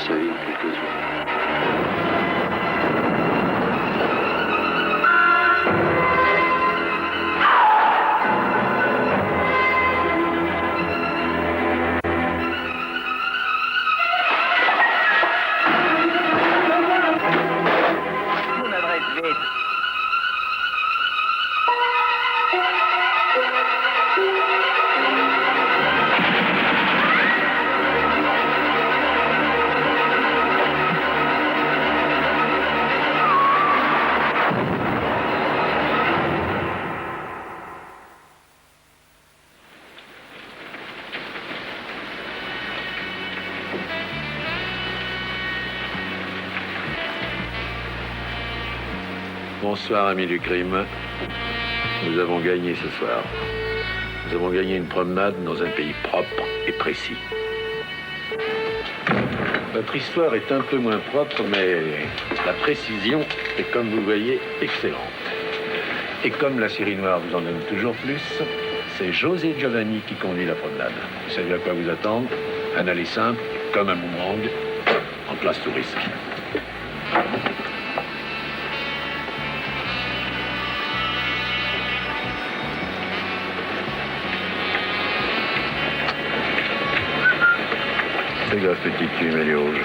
sa vie de quelques autres. Bonsoir, amis du crime. Nous avons gagné ce soir. Nous avons gagné une promenade dans un pays propre et précis. Notre histoire est un peu moins propre, mais la précision est, comme vous le voyez, excellente. Et comme la série noire vous en donne toujours plus, c'est José Giovanni qui conduit la promenade. Vous savez à quoi vous attendre? Un aller simple, comme un boomerang, en place tout risque. Fais gaffe, petite cul, mais les rouges.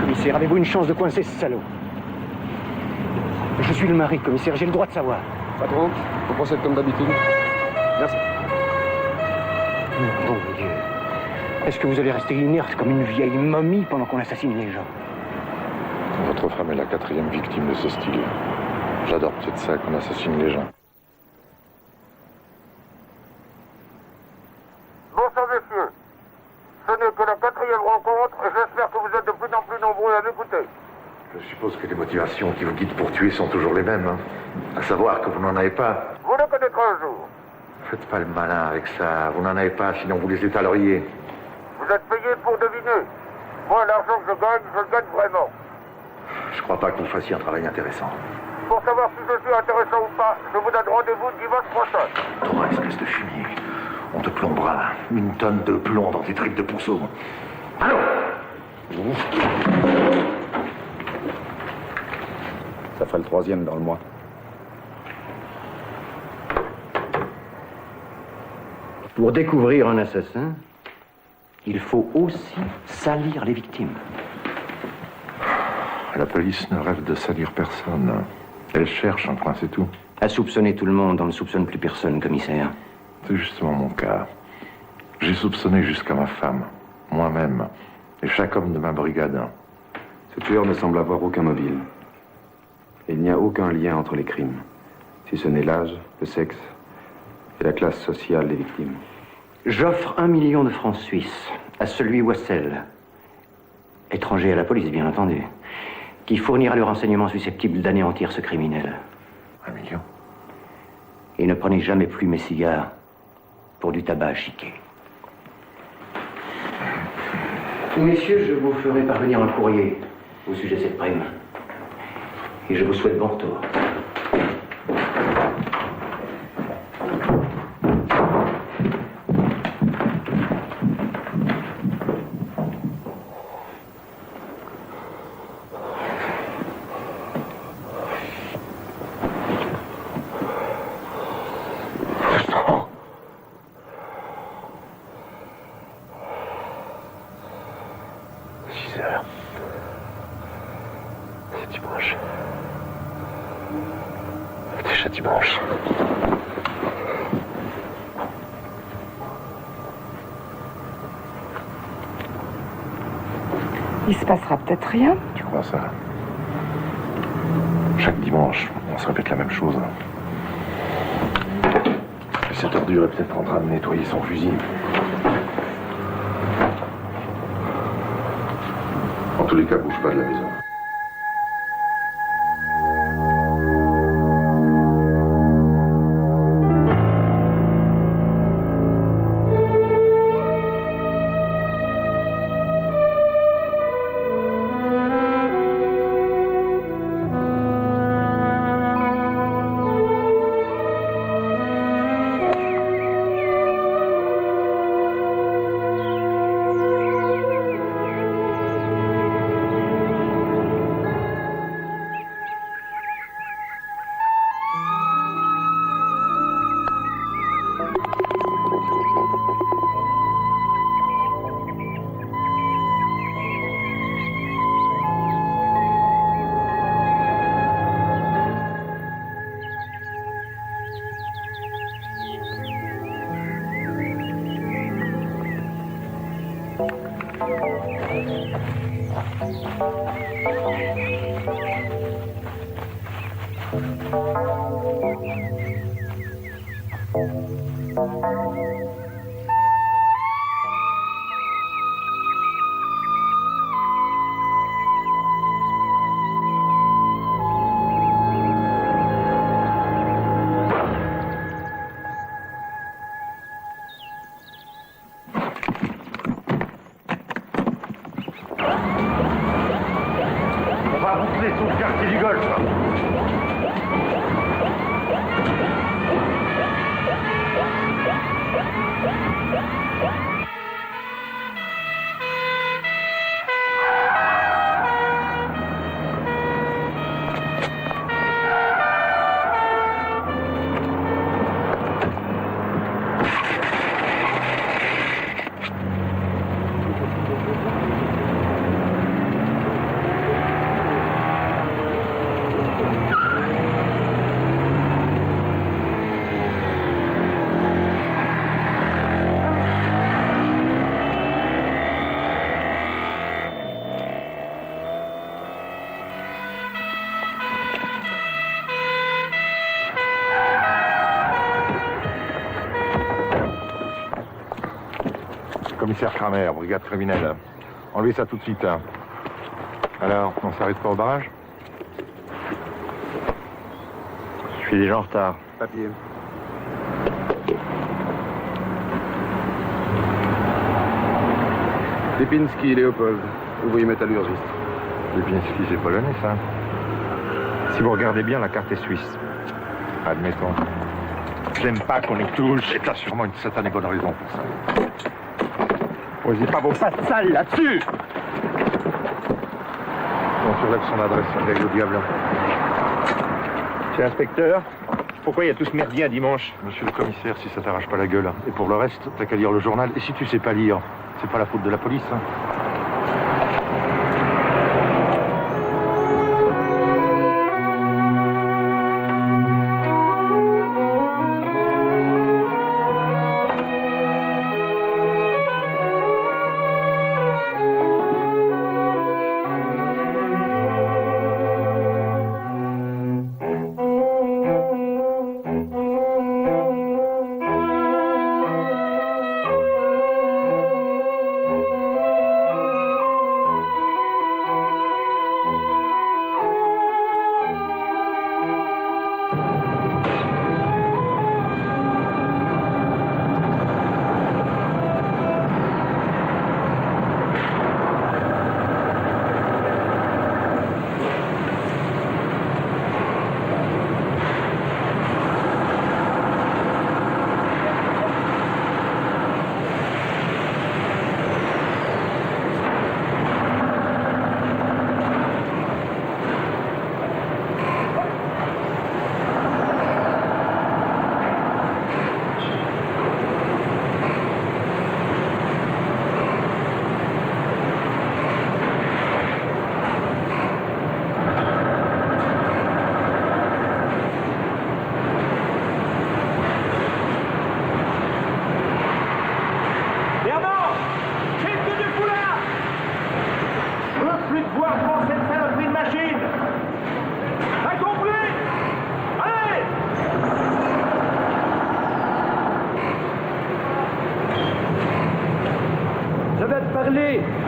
Commissaire, avez-vous une chance de coincer ce salaud? Je suis le mari, commissaire, j'ai le droit de savoir. Patron, on procède comme d'habitude. Merci. Bon Dieu. Est-ce que vous allez rester inerte comme une vieille momie pendant qu'on assassine les gens? Votre femme est la 4e victime de ce style. J'adore peut-être ça qu'on assassine les gens. Bonsoir messieurs. Ce n'est que la 4e rencontre et j'espère que vous êtes de plus en plus nombreux à m'écouter. Je suppose que les motivations qui vous guident pour tuer sont toujours les mêmes, hein. À savoir que vous n'en avez pas. Vous le connaîtrez un jour. Faites pas le malin avec ça. Vous n'en avez pas, sinon vous les étaleriez. Vous êtes payé pour deviner. Moi, l'argent que je le gagne vraiment. Je crois pas que vous fassiez un travail intéressant. Pour savoir si je suis intéressant ou pas, je vous donne rendez-vous dimanche prochain. Toi, espèce de fumier. On te plombera 1 tonne de plomb dans tes tripes de pourceau. Allô? Ça fera le 3e dans le mois. Pour découvrir un assassin, il faut aussi salir les victimes. La police ne rêve de salir personne. Elle cherche un coin, c'est tout. À soupçonner tout le monde, on ne soupçonne plus personne, commissaire. C'est justement mon cas. J'ai soupçonné jusqu'à ma femme, moi-même, et chaque homme de ma brigade. Ce tueur ne semble avoir aucun mobile. Et il n'y a aucun lien entre les crimes, si ce n'est l'âge, le sexe et la classe sociale des victimes. J'offre 1 million de francs suisses à celui ou à celle, étranger à la police bien entendu, qui fournira le renseignement susceptible d'anéantir ce criminel. 1 million? Et ne prenez jamais plus mes cigares pour du tabac chiqué. Messieurs, je vous ferai parvenir un courrier au sujet de cette prime. Et je vous souhaite bon retour. C'est dimanche. Déjà dimanche. Il se passera peut-être rien. Tu crois ça? Chaque dimanche, on se répète la même chose. Et cette ordure est peut-être en train de nettoyer son fusil. En tous les cas, bouge pas de la maison. Commissaire Kramer, brigade criminelle. Enlevez ça tout de suite. Hein. Alors, on s'arrête pas au barrage? Je suis déjà en retard. Papier. Lipinski, Léopold, ouvrier métallurgiste. Lipinski, c'est polonais, ça. Si vous regardez bien, la carte est suisse. Admettons. J'aime pas qu'on les touche. Et t'as sûrement une satanée bonne raison pour ça. Posez pas vos pattes sales là-dessus! On surlève son adresse, on gagne au diable. Monsieur l'inspecteur, pourquoi il y a tout ce merdier un dimanche? Monsieur le commissaire, si ça t'arrache pas la gueule. Et pour le reste, t'as qu'à lire le journal. Et si tu sais pas lire, c'est pas la faute de la police, hein.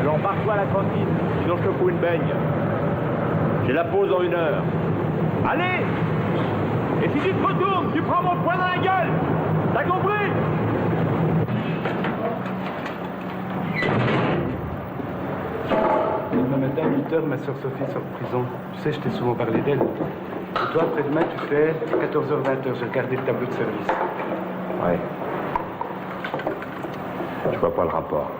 Alors barre-toi à la cantine, sinon je te fous une baigne. J'ai la pause dans 1 heure. Allez! Et si tu te retournes, tu prends mon poing dans la gueule! T'as compris? Demain matin, à 8h, ma soeur Sophie sort de prison. Tu sais, je t'ai souvent parlé d'elle. Et toi, après-demain, tu fais 14h-20h. J'ai regardé le tableau de service. Ouais. Je vois pas le rapport.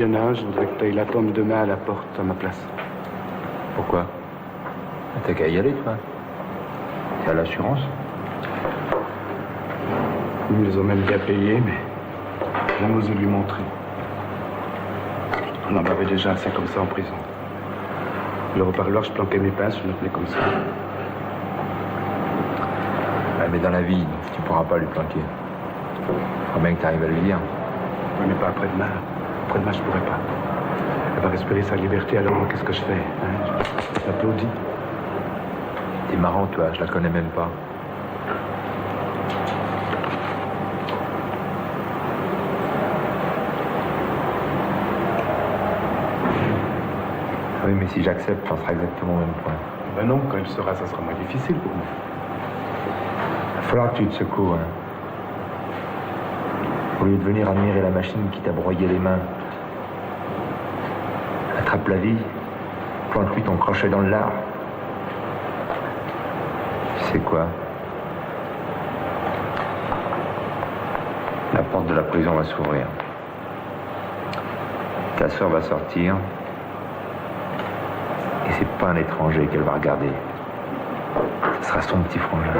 Il y en a un, je voudrais que tu ailles l'attendre demain à la porte, à ma place. Pourquoi? T'as qu'à y aller, toi. T'es à l'assurance. Ils me les ont même bien payés, mais j'ai jamais osé lui montrer. On en avait déjà assez comme ça en prison. Le reparloir, je planquais mes pinces, je le tenais comme ça. Ouais, mais dans la vie, tu pourras pas lui planquer. Faut bien que t'arrives à lui dire. Oui, mais pas après-demain. Après-demain, je pourrais pas. Elle va respirer sa liberté, alors qu'est-ce que je fais, hein? Je l'applaudis. T'es marrant, toi, je la connais même pas. Oui, mais si j'accepte, on sera exactement au même point. Ben non, quand il sera, ça sera moins difficile pour moi. Il va falloir que tu te secoues, hein. Au lieu de venir admirer la machine qui t'a broyé les mains, attrape la vie, plante-lui ton crochet dans le lard. Tu sais quoi? La porte de la prison va s'ouvrir. Ta sœur va sortir. Et c'est pas un étranger qu'elle va regarder. Ce sera son petit frangin.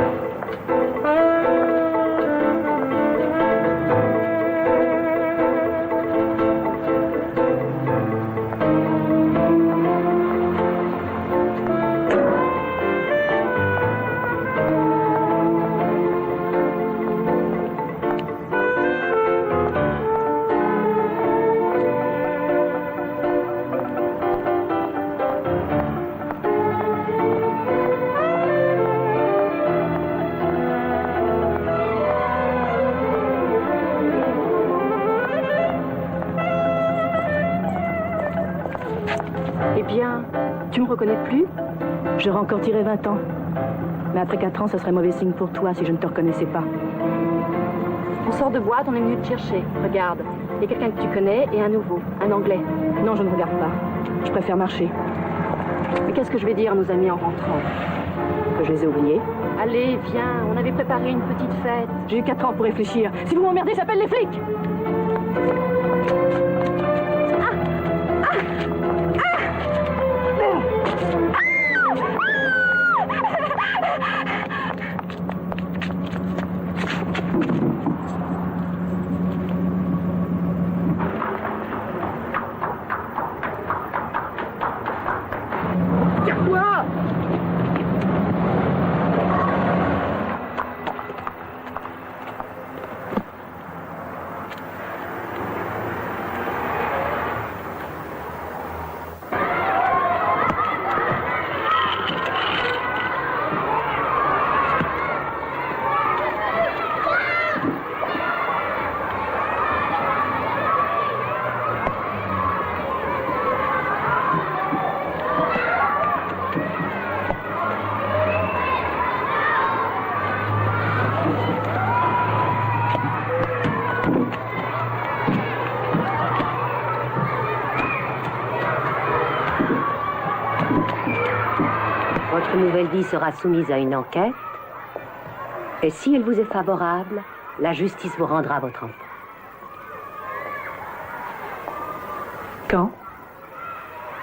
Eh bien, tu me reconnais plus? J'aurais encore tiré 20 ans. Mais après 4 ans, ça serait mauvais signe pour toi si je ne te reconnaissais pas. On sort de boîte, on est venu te chercher. Regarde, il y a quelqu'un que tu connais et un nouveau, un Anglais. Non, je ne regarde pas. Je préfère marcher. Mais qu'est-ce que je vais dire à nos amis en rentrant? Que je les ai oubliés? Allez, viens, on avait préparé une petite fête. J'ai eu 4 ans pour réfléchir. Si vous m'emmerdez, j'appelle les flics. Votre nouvelle vie sera soumise à une enquête. Et si elle vous est favorable, la justice vous rendra votre enfant. Quand?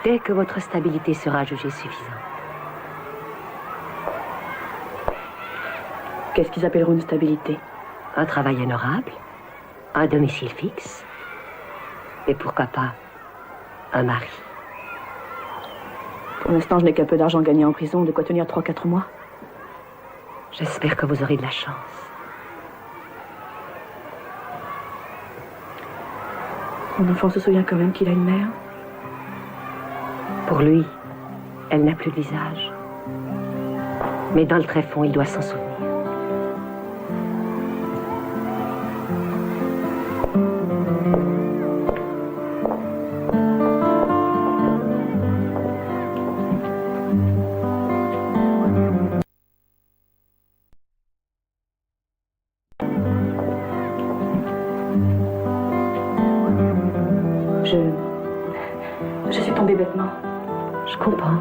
Dès que votre stabilité sera jugée suffisante. Qu'est-ce qu'ils appelleront une stabilité? Un travail honorable, un domicile fixe, et pourquoi pas un mari. Pour l'instant, je n'ai qu'un peu d'argent gagné en prison, de quoi tenir 3-4 mois. J'espère que vous aurez de la chance. Mon enfant se souvient quand même qu'il a une mère. Pour lui, elle n'a plus de visage. Mais dans le tréfonds, il doit s'en souvenir. Je suis tombée bêtement. Je comprends.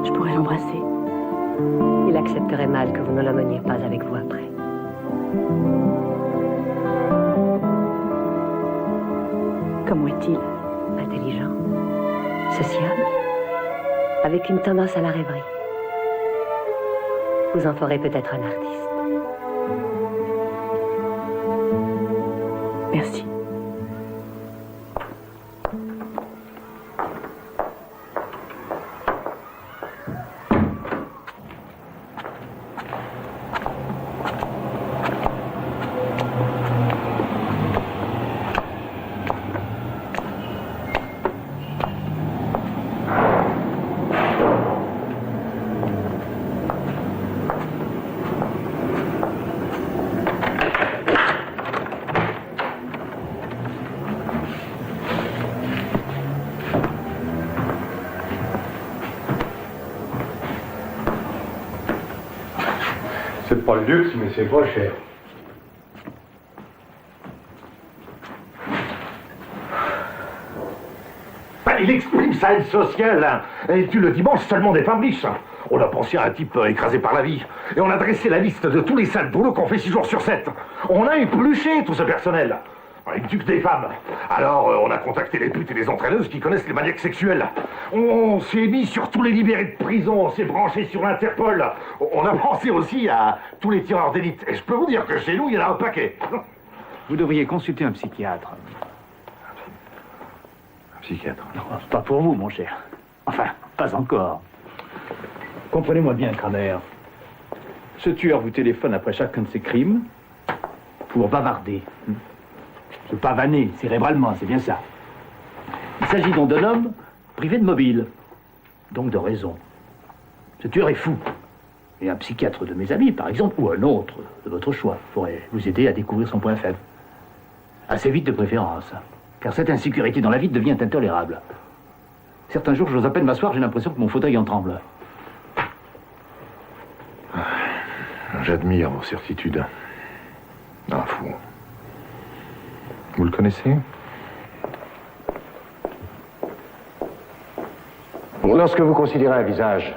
Je pourrais l'embrasser. Il accepterait mal que vous ne l'emmeniez pas avec vous après. Comment est-il? Intelligent, sociable, avec une tendance à la rêverie. Vous en ferez peut-être un artiste. Merci. C'est pas le luxe, mais c'est pas cher. Il exprime sa haine sociale, hein. Et tu le dimanche seulement des femmes riches. On a pensé à un type écrasé par la vie. Et on a dressé la liste de tous les sales boulots qu'on fait 6 jours sur 7. On a épluché tout ce personnel. Il tue que des femmes. Alors, on a contacté les putes et les entraîneuses qui connaissent les maniaques sexuels. On s'est mis sur tous les libérés de prison, on s'est branché sur l'Interpol. On a pensé aussi à tous les tireurs d'élite. Et je peux vous dire que chez nous, il y en a un paquet. Vous devriez consulter un psychiatre. Un psychiatre? Non, pas pour vous, mon cher. Enfin, pas encore. Comprenez-moi bien, Kramer. Ce tueur vous téléphone après chacun de ses crimes pour bavarder. Se pavaner cérébralement, c'est bien ça. Il s'agit donc d'un homme privé de mobile, donc de raison. Ce tueur est fou. Et un psychiatre de mes amis, par exemple, ou un autre de votre choix, pourrait vous aider à découvrir son point faible. Assez vite de préférence, car cette insécurité dans la vie devient intolérable. Certains jours, j'ose à peine m'asseoir, j'ai l'impression que mon fauteuil en tremble. J'admire vos certitudes. Un fou. Vous le connaissez? Lorsque vous considérez un visage,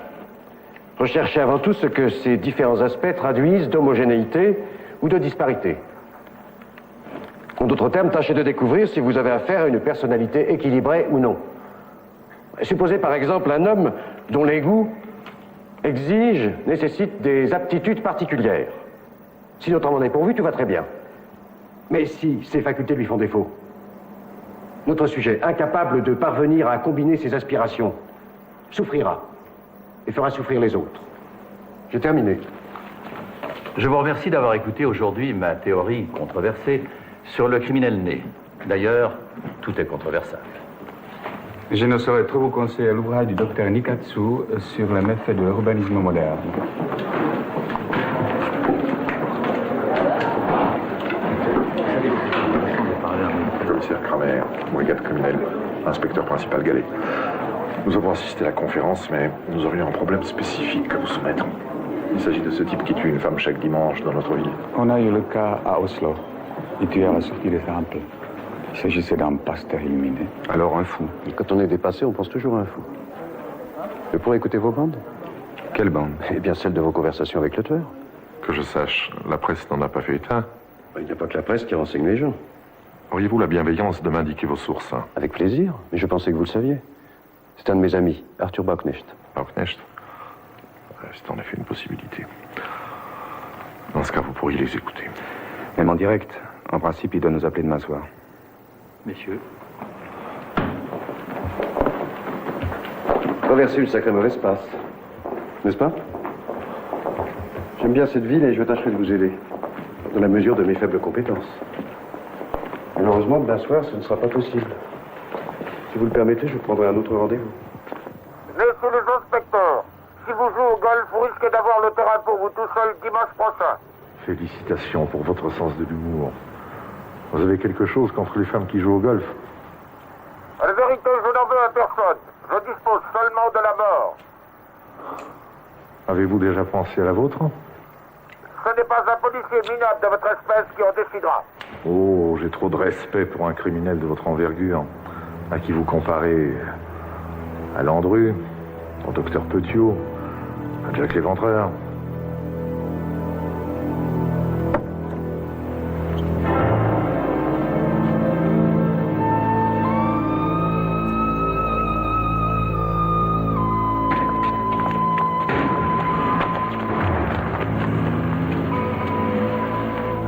recherchez avant tout ce que ces différents aspects traduisent d'homogénéité ou de disparité. En d'autres termes, tâchez de découvrir si vous avez affaire à une personnalité équilibrée ou non. Supposez par exemple un homme dont les goûts exigent, nécessitent des aptitudes particulières. Si notre homme en est pourvu, tout va très bien. Mais si ses facultés lui font défaut, notre sujet, incapable de parvenir à combiner ses aspirations, souffrira et fera souffrir les autres. J'ai terminé. Je vous remercie d'avoir écouté aujourd'hui ma théorie controversée sur le criminel né. D'ailleurs, tout est controversable. Je ne saurais trop vous conseiller l'ouvrage du docteur Nikatsu sur les méfaits de l'urbanisme moderne. Commissaire Kramer, brigade criminelle, inspecteur principal Gallet. Nous avons assisté à la conférence, mais nous aurions un problème spécifique à vous soumettre. Il s'agit de ce type qui tue une femme chaque dimanche dans notre ville. On a eu le cas à Oslo. Il tuait à la sortie des temples. Il s'agissait d'un pasteur illuminé. Alors un fou. Et quand on est dépassé, on pense toujours à un fou. Je pourrais écouter vos bandes? Quelle bande? Eh bien, celle de vos conversations avec le tueur. Que je sache, la presse n'en a pas fait état. Il n'y a pas que la presse qui renseigne les gens. Auriez-vous la bienveillance de m'indiquer vos sources? Avec plaisir, mais je pensais que vous le saviez. C'est un de mes amis, Arthur Bauknecht. Bauknecht? C'est en effet une possibilité. Dans ce cas, vous pourriez les écouter. Même en direct. En principe, il doit nous appeler demain soir. Messieurs. Traverser une sacrée mauvaise passe. N'est-ce pas? J'aime bien cette ville et je tâcherai de vous aider. Dans la mesure de mes faibles compétences. Malheureusement, demain soir, ce ne sera pas possible. Si vous le permettez, je prendrai un autre rendez-vous. Messieurs les inspecteurs, si vous jouez au golf, vous risquez d'avoir le terrain pour vous tout seul dimanche prochain. Félicitations pour votre sens de l'humour. Vous avez quelque chose contre les femmes qui jouent au golf? La vérité, je n'en veux à personne. Je dispose seulement de la mort. Avez-vous déjà pensé à la vôtre? Ce n'est pas un policier minable de votre espèce qui en décidera. Oh, j'ai trop de respect pour un criminel de votre envergure, à qui vous comparez à Landru, au docteur Petiot, à Jack l'Éventreur.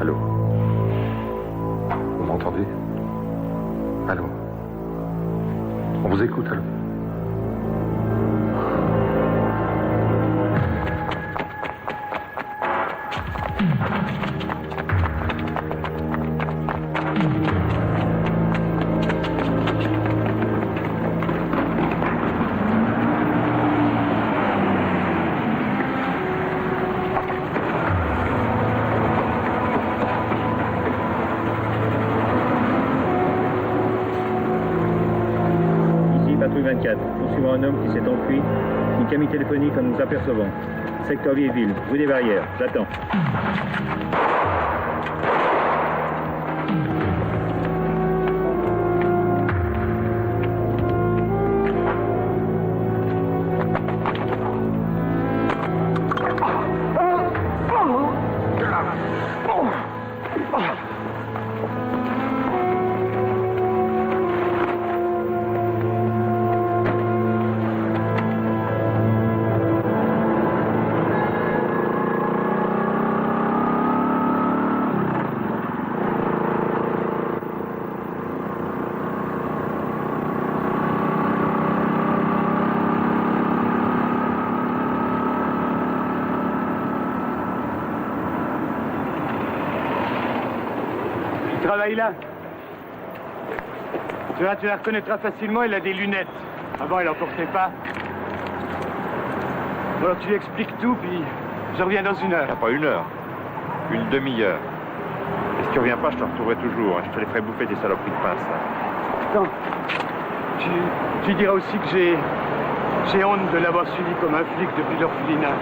Allô? Vous m'entendez? Allô? On vous écoute, allô? Patrouille 24, poursuivant un homme qui s'est enfui. Une cabine téléphonique en nous apercevant. Secteur Vieilleville, rue des Barrières, j'attends. Travaille là. Tu la reconnaîtras facilement, il a des lunettes. Avant, il en portait pas. Alors tu lui expliques tout, puis Je reviens dans 1 heure. Pas 1 heure. 1 demi-heure. Et si tu reviens pas, je te retrouverai toujours. Je te les ferai bouffer des saloperies de pince. Non. Tu diras aussi que j'ai honte de l'avoir suivi comme un flic depuis l'orphelinat.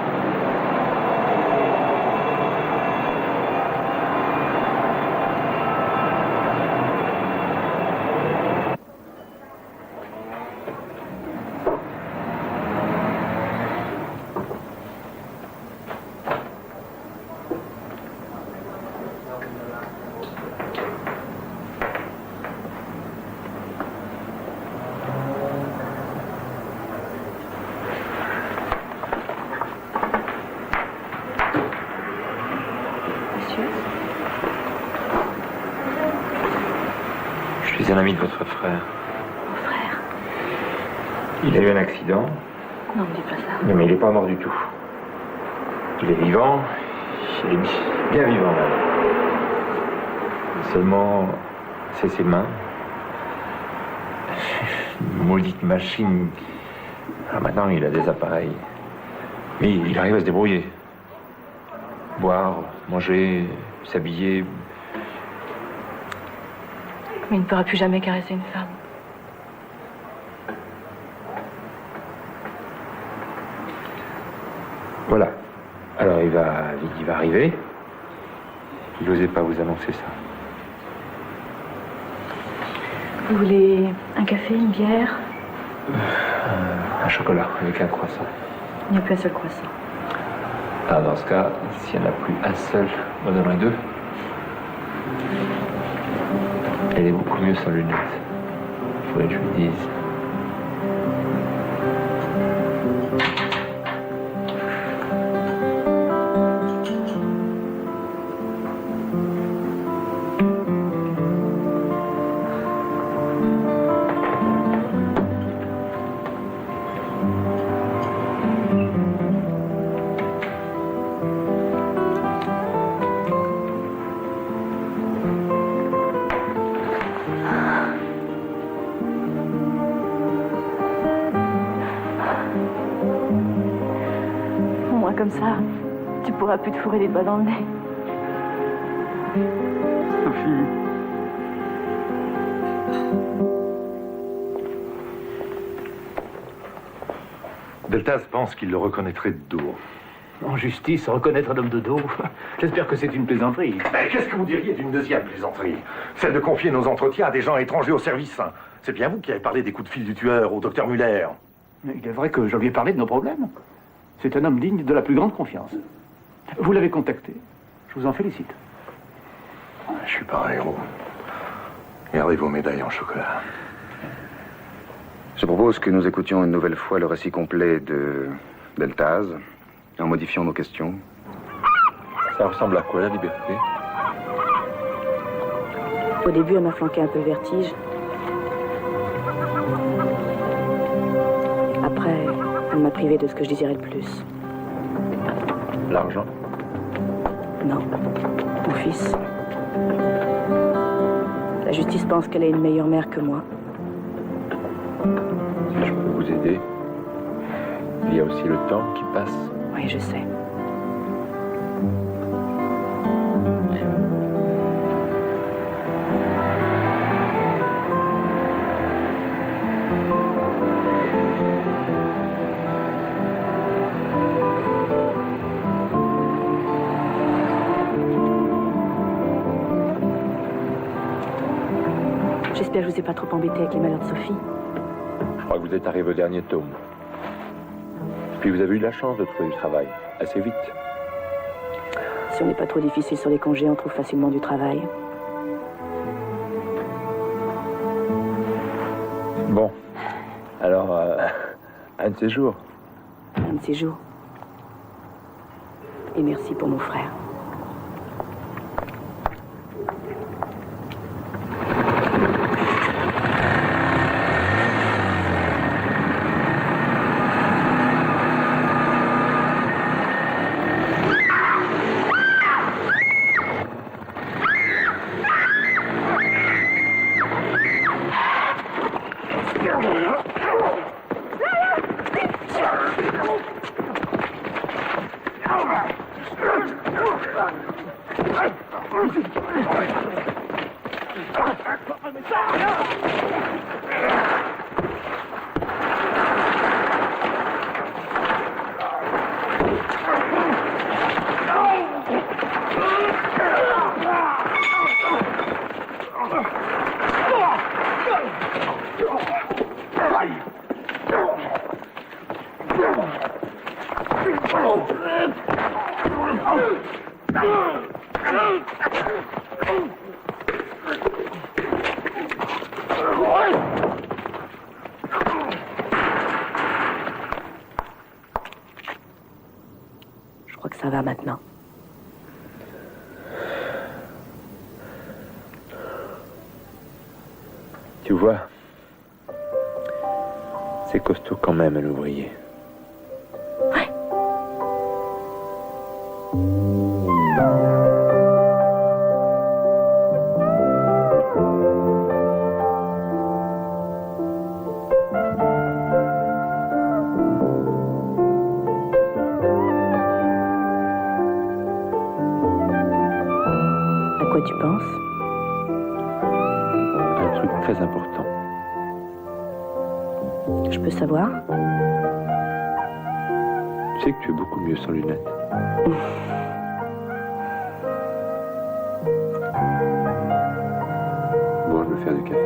Je suis un ami de votre frère. Mon frère? Il a eu un accident. Non, ne dis pas ça. Non, mais il n'est pas mort du tout. Il est vivant. Il est bien vivant, même. Seulement, c'est ses mains. Une maudite machine. Alors maintenant, il a des appareils. Mais il arrive à se débrouiller. Boire, manger, s'habiller. Mais il ne pourra plus jamais caresser une femme. Voilà. Alors il va arriver. Il n'osait pas vous annoncer ça. Vous voulez un café, une bière? Un chocolat avec un croissant. Il n'y a plus un seul croissant. Alors dans ce cas, s'il n'y en a plus un seul, on en donnerai 2. Elle est beaucoup mieux sans lunettes. Il faudrait que je lui dise. Comme ça, tu pourras plus te fourrer les doigts dans le nez. Sophie. Deltaz pense qu'il le reconnaîtrait de dos. En justice, reconnaître un homme de dos. J'espère que c'est une plaisanterie. Mais qu'est-ce que vous diriez d'une deuxième plaisanterie? Celle de confier nos entretiens à des gens étrangers au service. C'est bien vous qui avez parlé des coups de fil du tueur au docteur Muller. Il est vrai que je lui ai parlé de nos problèmes. C'est un homme digne de la plus grande confiance. Vous l'avez contacté. Je vous en félicite. Je suis pas un héros. Gardez vos médailles en chocolat. Je propose que nous écoutions une nouvelle fois le récit complet de Deltaz, en modifiant nos questions. Ça ressemble à quoi, la liberté? Au début, elle m'a flanqué un peu le vertige. Après, elle m'a privé de ce que je désirais le plus. L'argent? Non, mon fils. La justice pense qu'elle est une meilleure mère que moi. Si je peux vous aider, il y a aussi le temps qui passe. Oui, je sais. J'espère que je vous ai pas trop embêté avec les malheurs de Sophie. Je crois que vous êtes arrivé au dernier tome. Puis vous avez eu la chance de trouver du travail, assez vite. Si on n'est pas trop difficile sur les congés, on trouve facilement du travail. Bon, alors, un de ces jours. Un de ces jours. Et merci pour mon frère. All right. Je crois que ça va maintenant. Tu vois, c'est costaud quand même un ouvrier. Ouais. À quoi tu penses? Un truc très important. Je peux savoir? Tu sais que tu es beaucoup mieux sans lunettes. Bon, je vais faire du café.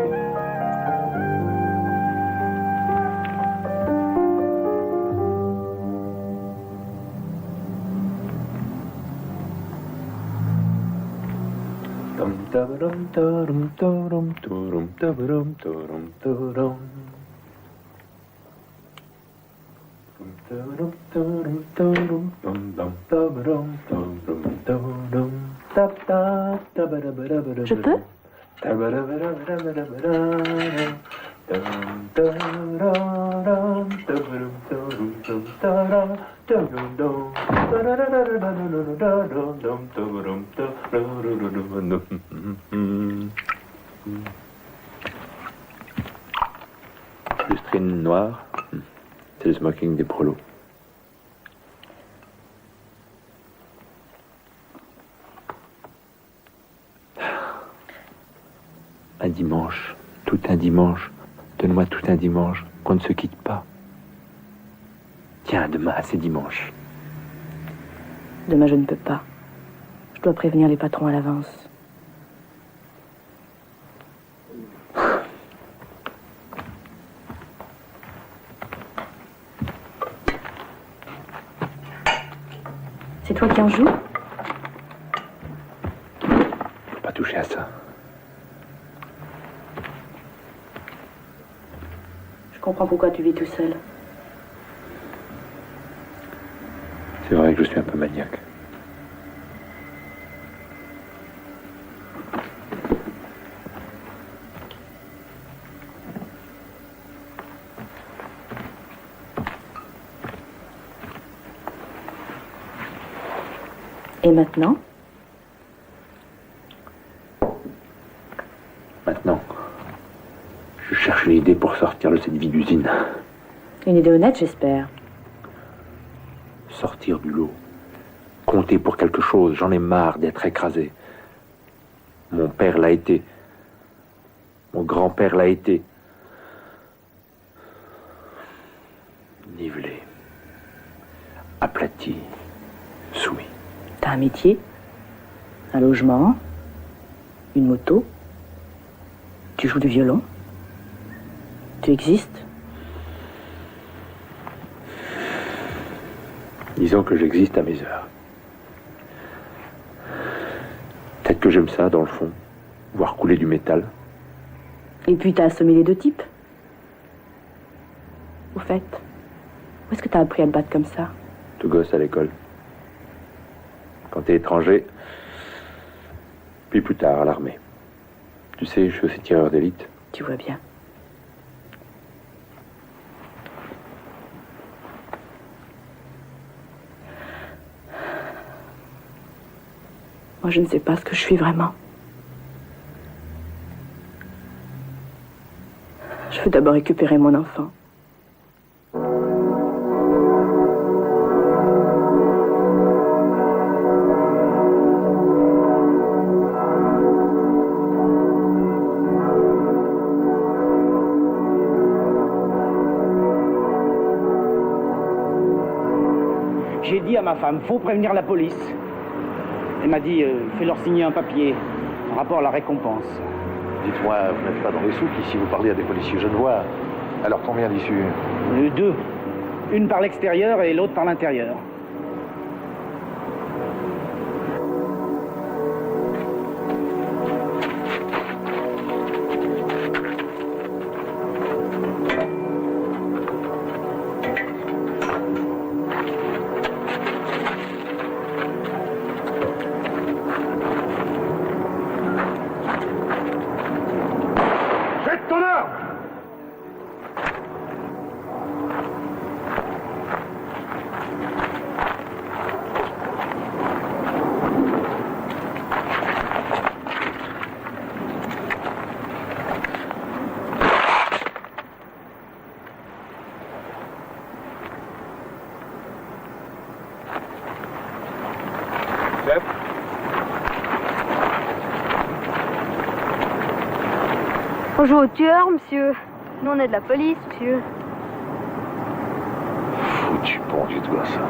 Je peux? Lustrine noire, c'est le smoking des prolos. Un dimanche, tout un dimanche, donne-moi tout un dimanche, qu'on ne se quitte pas. Tiens, demain, c'est dimanche. Demain, je ne peux pas. Je dois prévenir les patrons à l'avance. C'est toi qui en joues? Faut pas toucher à ça. Je comprends pourquoi tu vis tout seul. C'est vrai que je suis un peu maniaque. Et maintenant? Maintenant, je cherche une idée pour sortir de cette vie d'usine. Une idée honnête, j'espère. Sortir du lot. Compter pour quelque chose. J'en ai marre d'être écrasé. Mon père l'a été. Mon grand-père l'a été. Nivelé. Aplati. Soumis. T'as un métier, un logement, une moto, tu joues du violon, tu existes. Disons que j'existe à mes heures. Peut-être que j'aime ça, dans le fond, voir couler du métal. Et puis t'as assommé les deux types. Au fait, où est-ce que t'as appris à te battre comme ça? Tout gosse à l'école. Quand t'es étranger, puis plus tard à l'armée. Tu sais, je suis aussi tireur d'élite. Tu vois bien. Moi, je ne sais pas ce que je suis vraiment. Je veux d'abord récupérer mon enfant. ma femme, faut prévenir la police. Elle m'a dit, fais-leur signer un papier en rapport à la récompense. Dites-moi, vous n'êtes pas dans les soupes ici, vous parlez à des policiers genevois. Alors combien d'issues? 2. Une par l'extérieur et l'autre par l'intérieur. On joue au tueur, monsieur. Nous, on est de la police, monsieur. Foutu bon du doigt, ça.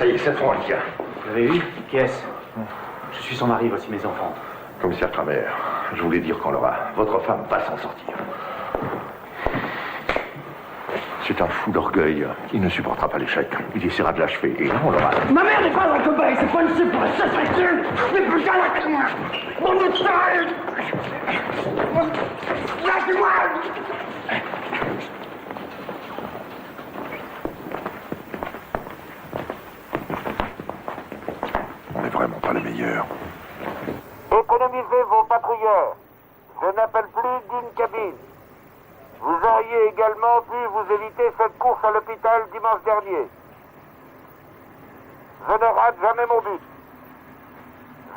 Ça y est, c'est franc, tiens. Vous avez vu? Qui est-ce? Je suis son mari, voici mes enfants. Commissaire Kramer, je voulais dire qu'on l'aura. Votre femme va s'en sortir. C'est un fou d'orgueil. Il ne supportera pas l'échec. Il essaiera de l'achever. Et là, on l'aura. Ma mère n'est pas dans le cobaye, c'est pas une supra, ça serait tué. Mais plus qu'à la moi. Mon médecin. Lâchez-moi. On n'est vraiment pas les meilleurs. Économisez vos patrouilleurs. Je n'appelle plus d'une cabine. Vous auriez également pu vous éviter cette course à l'hôpital dimanche dernier. Je ne rate jamais mon but.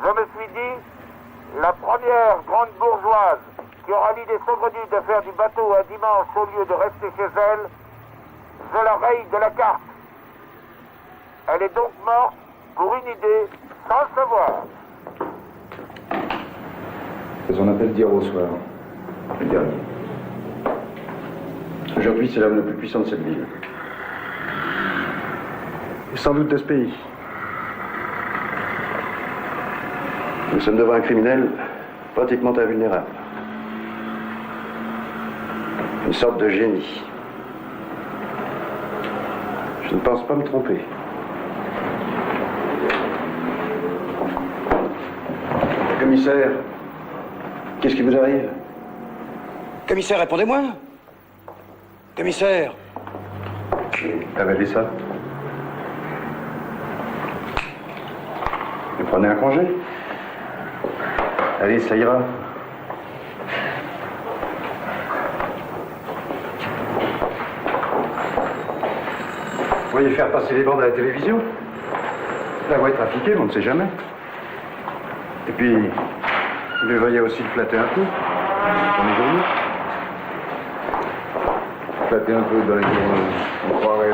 Je me suis dit, la première grande bourgeoise qui aura l'idée saugrenue de faire du bateau un dimanche au lieu de rester chez elle, je la raye de la carte. Elle est donc morte pour une idée, sans le savoir. C'est son appel d'hier au soir, le dernier. Aujourd'hui, c'est l'homme le plus puissant de cette ville. Et sans doute de ce pays. Nous sommes devant un criminel pratiquement invulnérable. Une sorte de génie. Je ne pense pas me tromper. Commissaire, qu'est-ce qui vous arrive? Commissaire, répondez-moi. Commissaire. Avalez ça. Vous prenez un congé? Allez, ça ira. Vous voyez faire passer les bandes à la télévision? La voix est trafiquée, mais on ne sait jamais. Et puis, vous devriez aussi le flatter un peu dans les journaux. Flatter un peu dans les journaux, on croirait...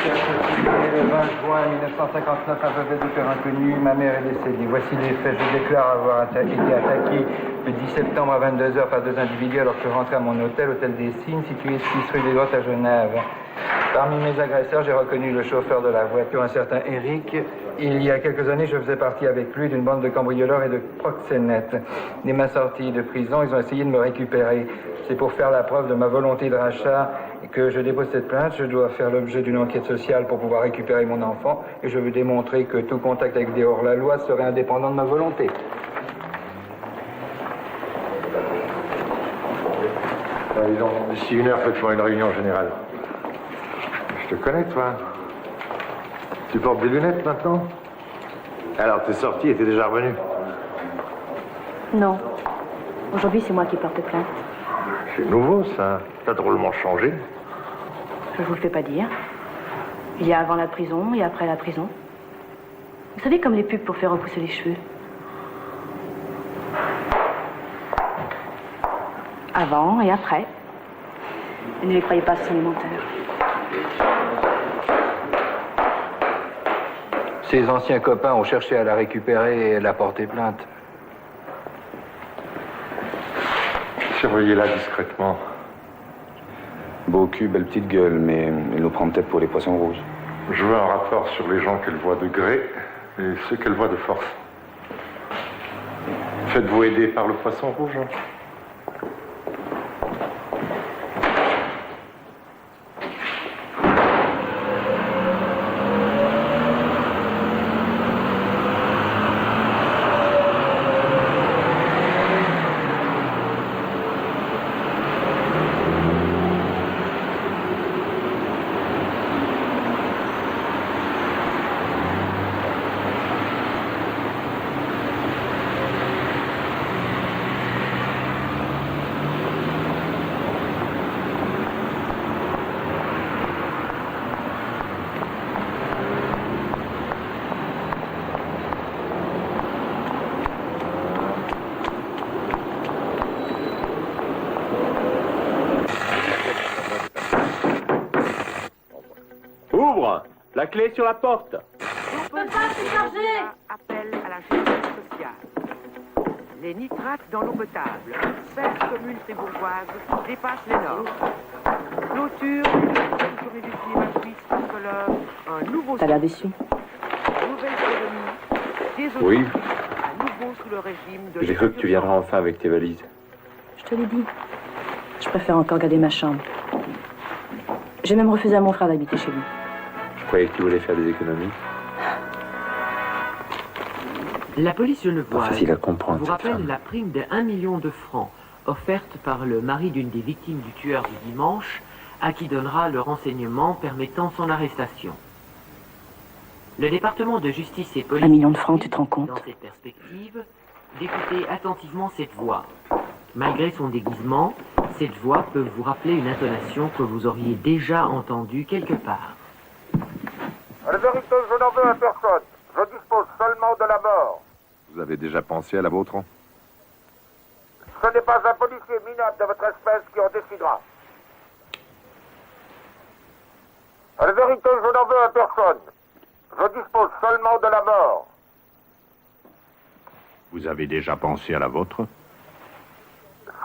Le 20 juin 1959, un peu d'auteur inconnu, ma mère est décédée. Voici les faits. Je déclare avoir été attaqué le 10 septembre à 22h par deux individus alors que je rentrais à mon hôtel, hôtel des Cygnes, situé 6 rue des Grottes à Genève. Parmi mes agresseurs, j'ai reconnu le chauffeur de la voiture, un certain Eric. Il y a quelques années, je faisais partie avec lui d'une bande de cambrioleurs et de proxénètes. Dès ma sortie de prison, ils ont essayé de me récupérer. C'est pour faire la preuve de ma volonté de rachat que je dépose cette plainte. Je dois faire l'objet d'une enquête sociale pour pouvoir récupérer mon enfant. Et je veux démontrer que tout contact avec des hors-la-loi serait indépendant de ma volonté. Disons, d'ici 1 heure, faites-moi une réunion générale. Je te connais, toi. Tu portes des lunettes maintenant? Alors, t'es sorti et t'es déjà revenu? Non. Aujourd'hui, c'est moi qui porte plainte. C'est nouveau, ça. T'as drôlement changé. Je vous le fais pas dire. Il y a avant la prison et après la prison. Vous savez, comme les pubs pour faire repousser les cheveux. Avant et après. Et ne les croyez pas, ce sont les menteurs. Ses anciens copains ont cherché à la récupérer et elle a porté plainte. Surveillez-la discrètement. Beau cul, belle petite gueule, mais elle nous prend peut-être pour les poissons rouges. Je veux un rapport sur les gens qu'elle voit de gré et ceux qu'elle voit de force. Faites-vous aider par le poisson rouge? Ouvre! La clé est sur la porte. On peut pas se charger. Appel à la justice sociale. Les nitrates dans l'eau potable. 16 communes fribourgeoises dépassent les normes. Clôture, une journée du cinéma suisse incolore, un nouveau... T'as l'air déçu. Nouvelle cérémonie. Désolé. Oui. À nouveau sous le régime de... J'ai cru que tu viendras enfin avec tes valises. Je te l'ai dit. Je préfère encore garder ma chambre. J'ai même refusé à mon frère d'habiter chez lui. Je croyais que tu voulais faire des économies. La police genevoise Pas facile à comprendre, vous cette rappelle femme. la prime de 1 million de francs offerte par le mari d'une des victimes du tueur du dimanche, à qui donnera le renseignement permettant son arrestation. Le département de justice et police... 1 million de francs, tu te rends compte? Dans cette perspective, d'écouter attentivement cette voix. Malgré son déguisement, cette voix peut vous rappeler une intonation que vous auriez déjà entendue quelque part. La vérité, je n'en veux à personne. Je dispose seulement de la mort. Vous avez déjà pensé à la vôtre? Ce n'est pas un policier minable de votre espèce qui en décidera. La vérité, je n'en veux à personne. Je dispose seulement de la mort. Vous avez déjà pensé à la vôtre?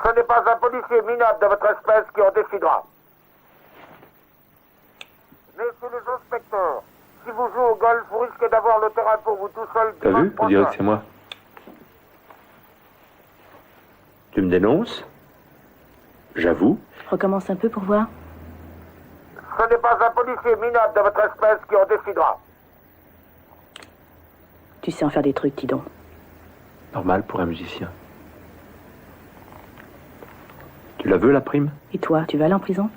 Ce n'est pas un policier minable de votre espèce qui en décidera. Messieurs les inspecteurs, si vous jouez au golf, vous risquez d'avoir le terrain pour vous tout seul. T'as vu? On dirait que c'est moi. Tu me dénonces? J'avoue. Recommence un peu pour voir. Ce n'est pas un policier minable de votre espèce qui en décidera. Tu sais en faire des trucs, dis donc. Normal pour un musicien. Tu la veux, la prime? Et toi, tu vas aller en prison?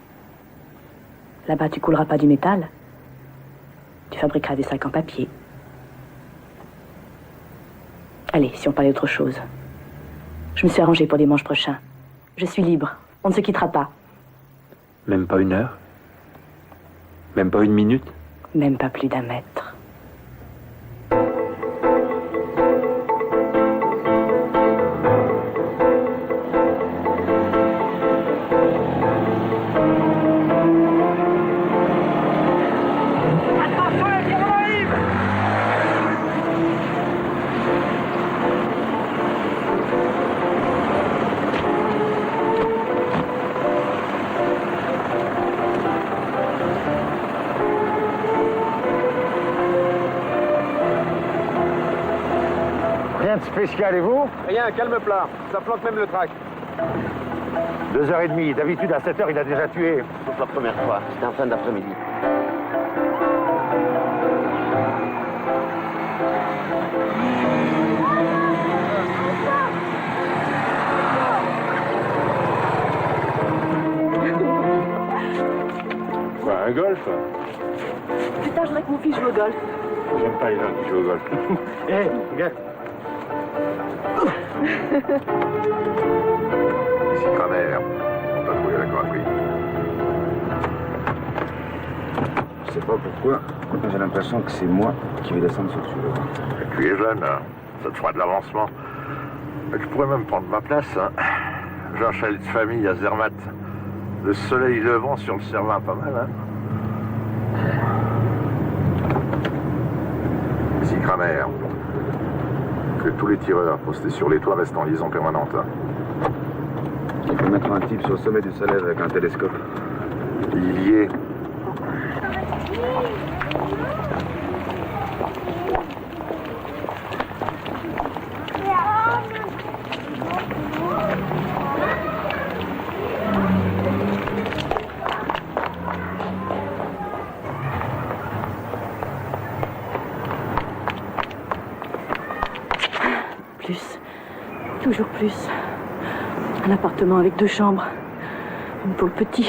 Là-bas, tu couleras pas du métal. Tu fabriqueras des sacs en papier. Allez, si on parlait d'autre chose. Je me suis arrangée pour dimanche prochain. Je suis libre. On ne se quittera pas. Même pas 1 heure? Même pas 1 minute? Même pas plus d'1 mètre. Rien de spécial, et vous? Rien, calme plat. Ça planque même le trac. 2h30. D'habitude, à 7h, il a déjà tué. Sauf la première fois. C'était en fin d'après-midi. Quoi, un golf? Plus tard, je voudrais que mon fils joue au golf. J'aime pas les gens qui jouent au golf. Hé, regarde. Ici Cranère, on t'a trouvé la coifferie. Je sais pas pourquoi, mais j'ai l'impression que c'est moi qui vais descendre sur celui-là. Tu es jeune, hein. Ça te fera de l'avancement. Mais tu pourrais même prendre ma place, hein. J'ai un chalet de famille à Zermatt. Le soleil levant sur le Cervin, pas mal, hein. Ici Cranère. Que tous les tireurs postés sur les toits restent en liaison permanente. Hein. Il faut mettre un type sur le sommet du soleil avec un télescope. Il y est. Toujours plus. Un appartement avec 2 chambres. Une pour le petit.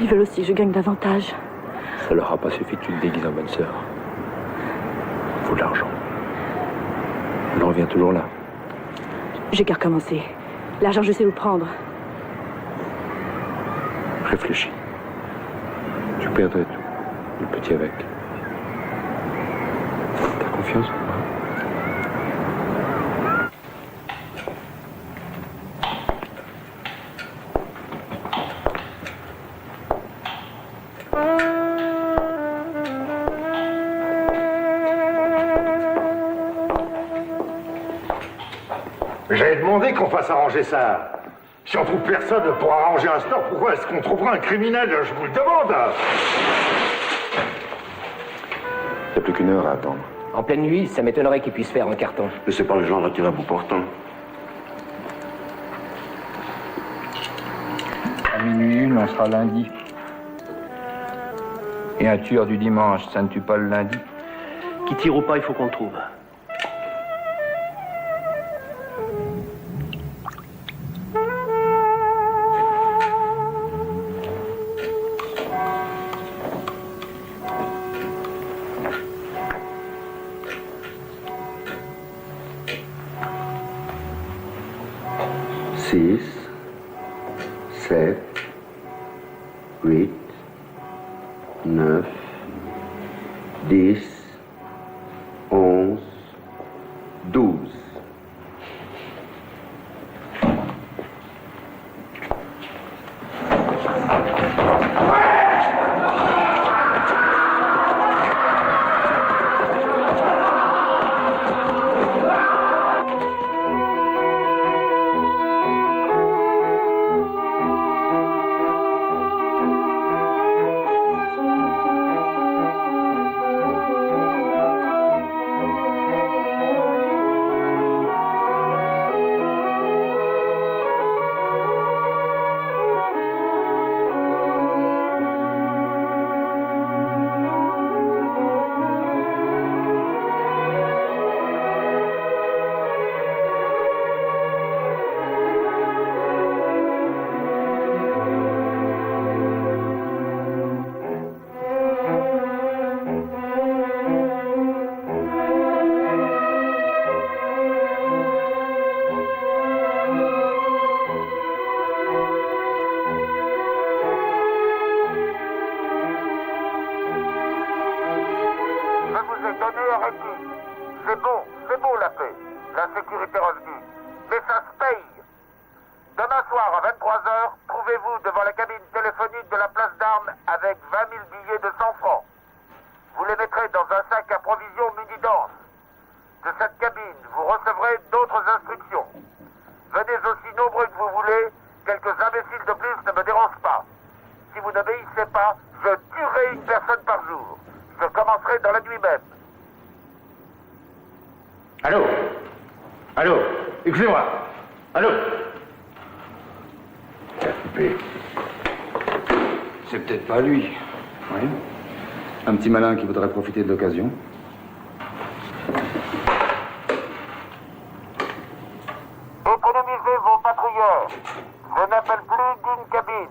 Ils veulent aussi que je gagne davantage. Ça leur a pas suffi que tu te déguises en bonne sœur. Faut de l'argent. On en revient toujours là. J'ai qu'à recommencer. L'argent, je sais où prendre. Réfléchis. Tu perdrais tout. Le petit avec. T'as confiance ou pas? J'avais demandé qu'on fasse arranger ça. Si on trouve personne pour arranger un store, pourquoi est-ce qu'on trouvera un criminel? Je vous le demande. Il n'y a plus qu'une heure à attendre. En pleine nuit, ça m'étonnerait qu'il puisse faire un carton. Mais c'est pas le genre à tirer à bout portant. À minuit 1, on sera lundi. Et un tueur du dimanche, ça ne tue pas le lundi. Qui tire ou pas, il faut qu'on le trouve. Six, 7, 8, 9, 10, 11, 12. C'est beau la paix, la sécurité revenue, mais ça se paye. Demain soir à 23h, trouvez-vous devant la cabine téléphonique de la place d'armes avec 20 000 billets de 100 francs. vous les mettrez dans un sac à provisions muni dense. De cette cabine, vous recevrez d'autres instructions. Venez aussi nombreux que vous voulez, quelques imbéciles de plus ne me dérangent pas. Si vous n'obéissez pas, je tuerai une personne par jour. Je commencerai dans la nuit même. Allô? Allô? Excusez-moi. Allô? Il a coupé. C'est peut-être pas lui. Oui. Un petit malin qui voudrait profiter de l'occasion. Économisez vos patrouilleurs. Je n'appelle plus d'une cabine.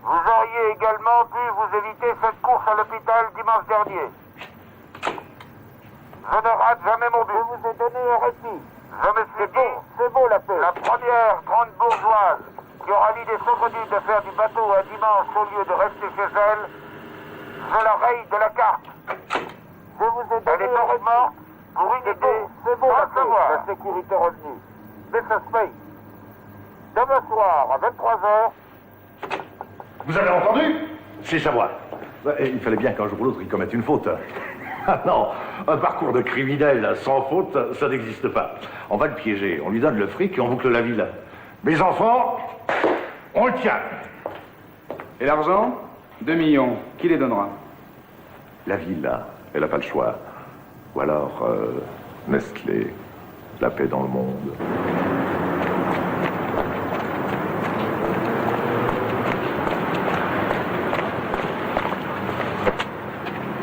Vous auriez également pu vous éviter cette course à l'hôpital dimanche dernier. Je ne rate jamais mon but. Je vous ai donné un récit. Je me suis dit, c'est beau la paix. La première grande bourgeoise qui aura l'idée saugrenue de faire du bateau un dimanche au lieu de rester chez elle, je la raye de la carte. Je vous ai donné elle est morte pour une idée. C'est beau la savoir. La sécurité revenue. Mais ça se paye. Demain soir, à 23h. Vous avez entendu? C'est Savoie. Il fallait bien qu'un jour ou l'autre il commette une faute. Ah non, un parcours de criminel sans faute, ça n'existe pas. On va le piéger, on lui donne le fric et on boucle la ville. Mes enfants, on le tient. Et l'argent? 2 millions. Qui les donnera? La ville, elle n'a pas le choix. Ou alors, Nestlé, la paix dans le monde.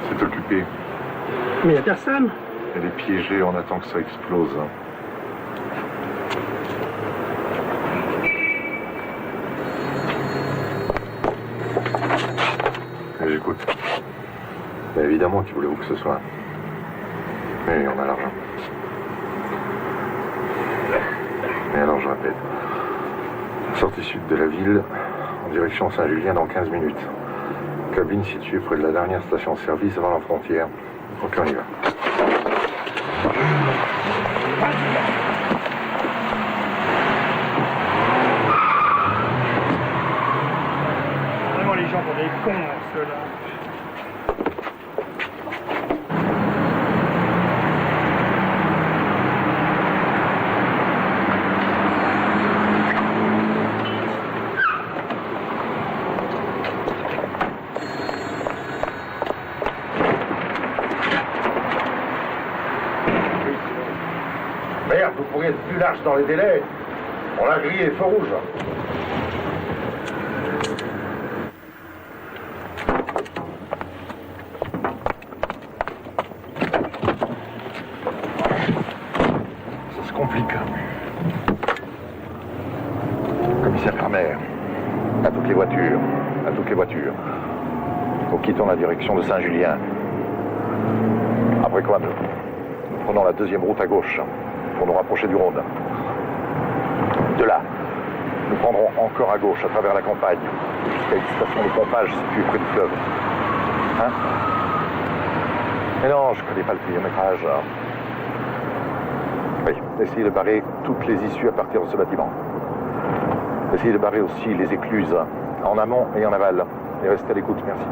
C'est occupé. Mais il n'y a personne. Elle est piégée, on attend que ça explose. J'écoute. Mais évidemment, qui voulez-vous que ce soit? Mais on a l'argent. Et alors, je répète. Sortie sud de la ville, en direction Saint-Julien dans 15 minutes. Cabine située près de la dernière station-service avant la frontière. Ok, on y va. Vraiment les gens pour des cons, ceux-là. Merde, vous pourriez être plus large dans les délais. On a grillé les feux rouges. Ça se complique. Commissaire Kramer, à toutes les voitures, à toutes les voitures. Nous quittons la direction de Saint-Julien. Après quoi, nous prenons la deuxième route à gauche pour nous rapprocher du Rhône. De là, nous prendrons encore à gauche à travers la campagne jusqu'à une station de pompage située près du fleuve. Hein? Mais non, je connais pas le kilométrage. Oui, essayez de barrer toutes les issues à partir de ce bâtiment. Essayez de barrer aussi les écluses, en amont et en aval. Et restez à l'écoute, merci.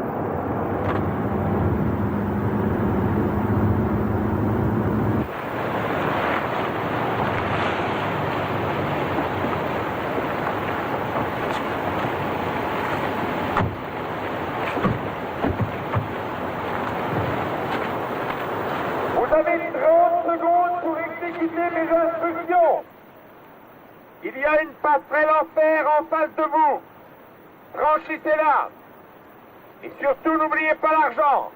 Vous avez 30 secondes pour exécuter mes instructions. Il y a une passerelle en fer en face de vous. Franchissez-la. Et surtout, n'oubliez pas l'argent.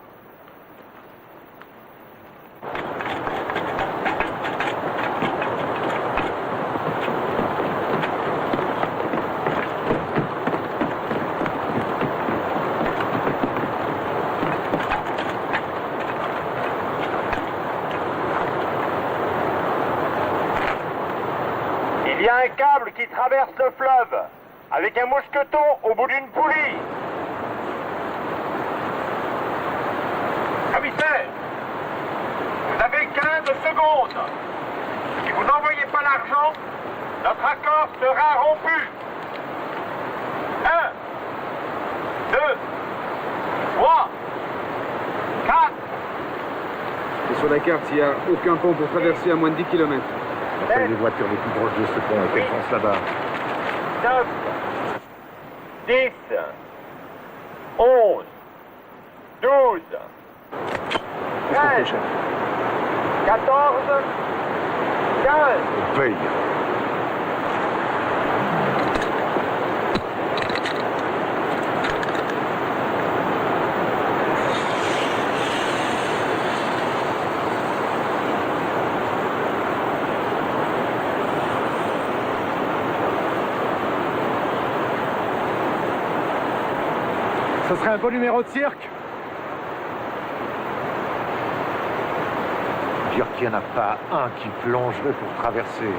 Il y a un câble qui traverse le fleuve, avec un mousqueton au bout d'une poulie. Commissaire, vous avez 15 secondes. Si vous n'envoyez pas l'argent, notre accord sera rompu. 1, 2, 3, 4, sur la carte, il n'y a aucun pont pour traverser à moins de 10 km. Enfin, les voitures les plus proches de ce pont, qu'elles foncent là-bas. 9, 10, 11, 12, 13, 14, 15. On paye. Ça serait un beau numéro de cirque. Dire qu'il n'y en a pas un qui plongerait pour traverser.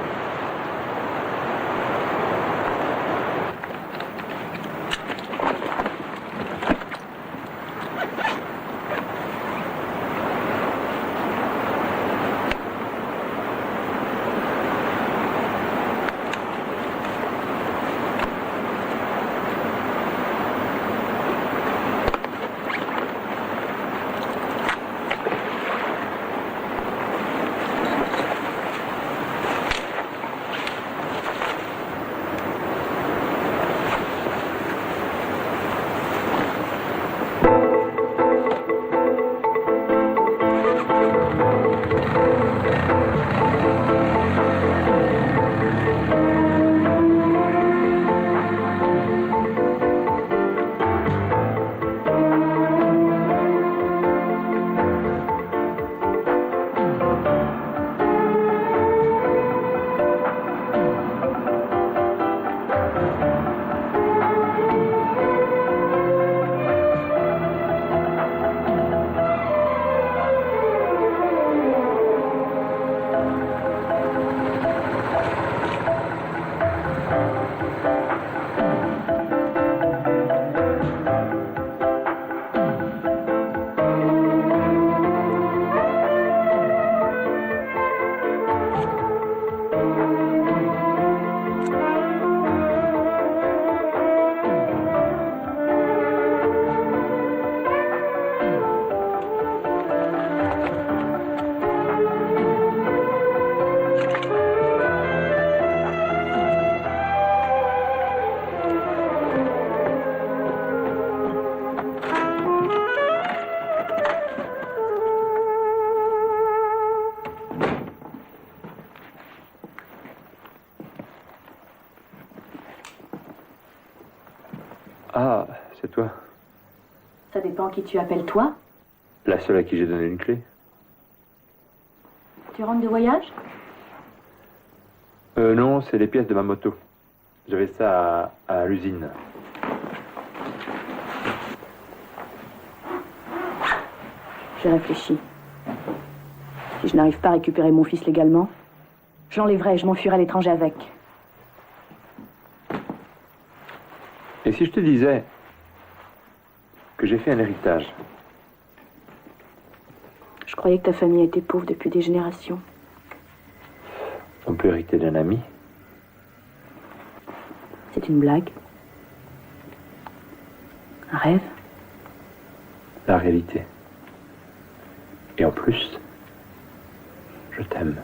Ah, c'est toi. Ça dépend qui tu appelles toi. La seule à qui j'ai donné une clé. Tu rentres de voyage? Non, c'est les pièces de ma moto. J'avais ça à l'usine. J'ai réfléchi. Si je n'arrive pas à récupérer mon fils légalement, je l'enlèverai et je m'enfuirai à l'étranger avec. Et si je te disais que j'ai fait un héritage? Je croyais que ta famille était pauvre depuis des générations. On peut hériter d'un ami. C'est une blague? Un rêve? La réalité. Et en plus, je t'aime.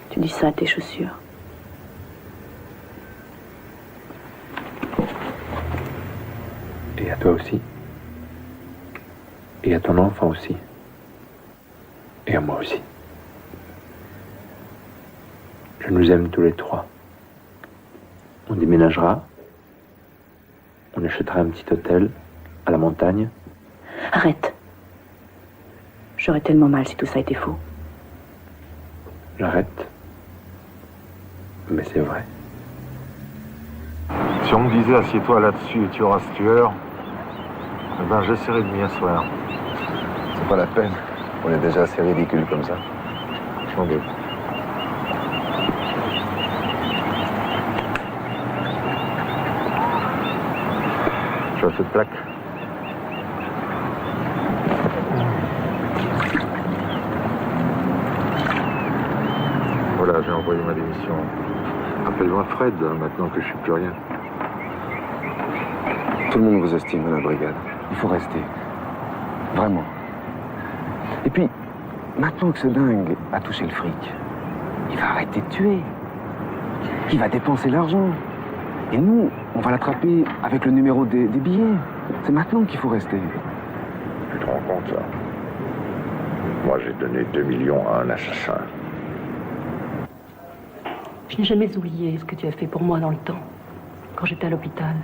Tu dis ça à tes chaussures. Et à toi aussi. Et à ton enfant aussi. Et à moi aussi. Je nous aime tous les trois. On déménagera. On achètera un petit hôtel à la montagne. Arrête. J'aurais tellement mal si tout ça était faux. J'arrête. Mais c'est vrai. Si on me disait assieds-toi là-dessus et tu auras ce tueur, eh ben j'essaierai de m'y asseoir. C'est pas la peine. On est déjà assez ridicule comme ça. Je m'en vais. Je fais de plaque. Voilà, j'ai envoyé ma démission. Appelle-moi Fred, maintenant que je suis plus rien. Tout le monde vous estime dans la brigade. Il faut rester. Vraiment. Et puis, maintenant que ce dingue a touché le fric, il va arrêter de tuer. Il va dépenser l'argent. Et nous, on va l'attraper avec le numéro des billets. C'est maintenant qu'il faut rester. Tu te rends compte, ça? Moi, j'ai donné 2 millions à un assassin. Je n'ai jamais oublié ce que tu as fait pour moi dans le temps, quand j'étais à l'hôpital.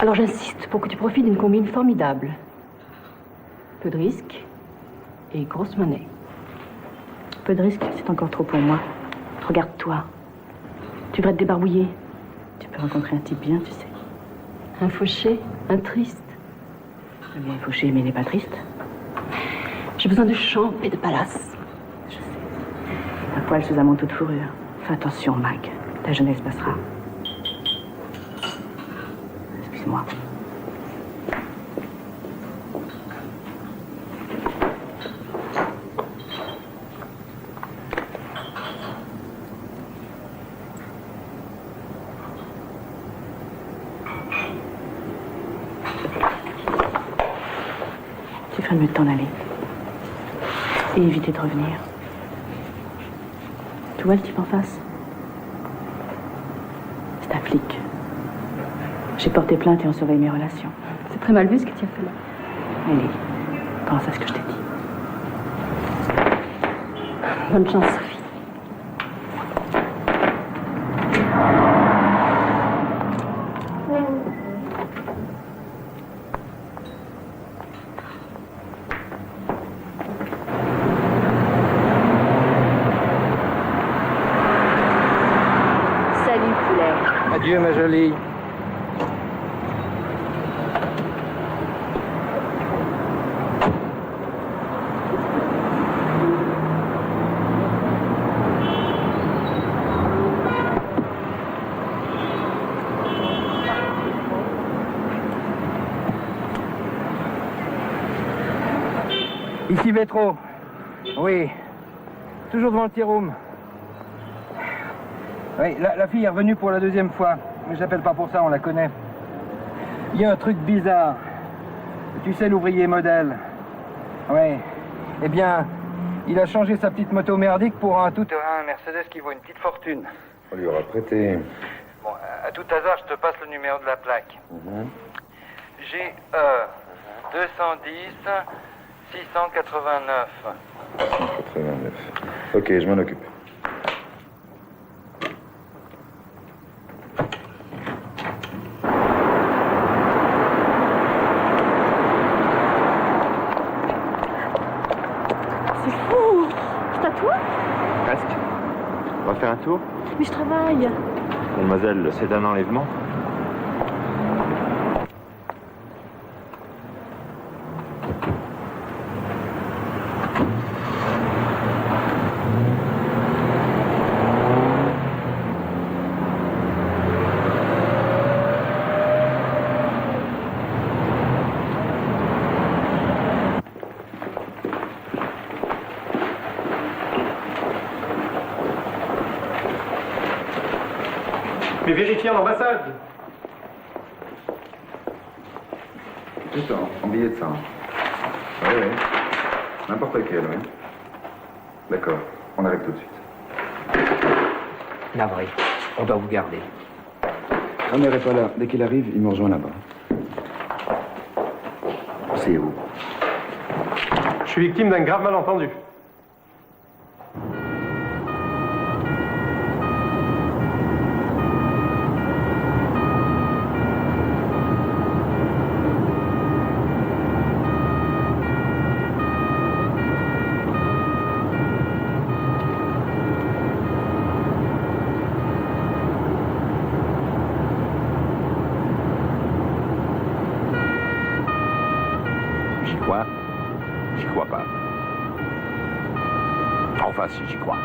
Alors j'insiste pour que tu profites d'une combine formidable. Peu de risques et grosse monnaie. Peu de risques, c'est encore trop pour moi. Regarde-toi. Tu devrais te débarbouiller. Tu peux rencontrer un type bien, tu sais. Un fauché, un triste. Il est fauché, mais il n'est pas triste. J'ai besoin de champs et de palaces. Je sais. Un poil sous un manteau de fourrure. Fais attention, Mag. Ta jeunesse passera. Excuse-moi. Tu ferais mieux de t'en aller. Et éviter de revenir. Tu vois le type en face? C'est un flic. J'ai porté plainte et on surveille mes relations. C'est très mal vu ce que tu as fait là. Allez, pense à ce que je t'ai dit. Bonne chance, Sophie. Salut, poulet. Adieu, ma jolie. Ici Vétro. Oui. Toujours devant le tea room. Oui, la fille est revenue pour la deuxième fois. Mais je l'appelle pas pour ça, on la connaît. Il y a un truc bizarre. Tu sais, l'ouvrier modèle. Oui. Eh bien, il a changé sa petite moto merdique pour un tout-terrain Mercedes qui vaut une petite fortune. On lui aura prêté. Bon, à tout hasard, je te passe le numéro de la plaque. GE 210 689. 89. Ok, je m'en occupe. C'est fou. C'est à toi? Presque. On va faire un tour? Mais je travaille. Mademoiselle, c'est un enlèvement? Mais vérifiez à l'ambassade. Attends, en billet de 100. Oui, oui. N'importe lequel, oui. D'accord, on arrive tout de suite. Navré, on doit vous garder. Kramer n'est pas là. Dès qu'il arrive, il me rejoint là-bas. C'est où? Je suis victime d'un grave malentendu. J'y crois. J'y crois pas. Enfin, si, j'y crois.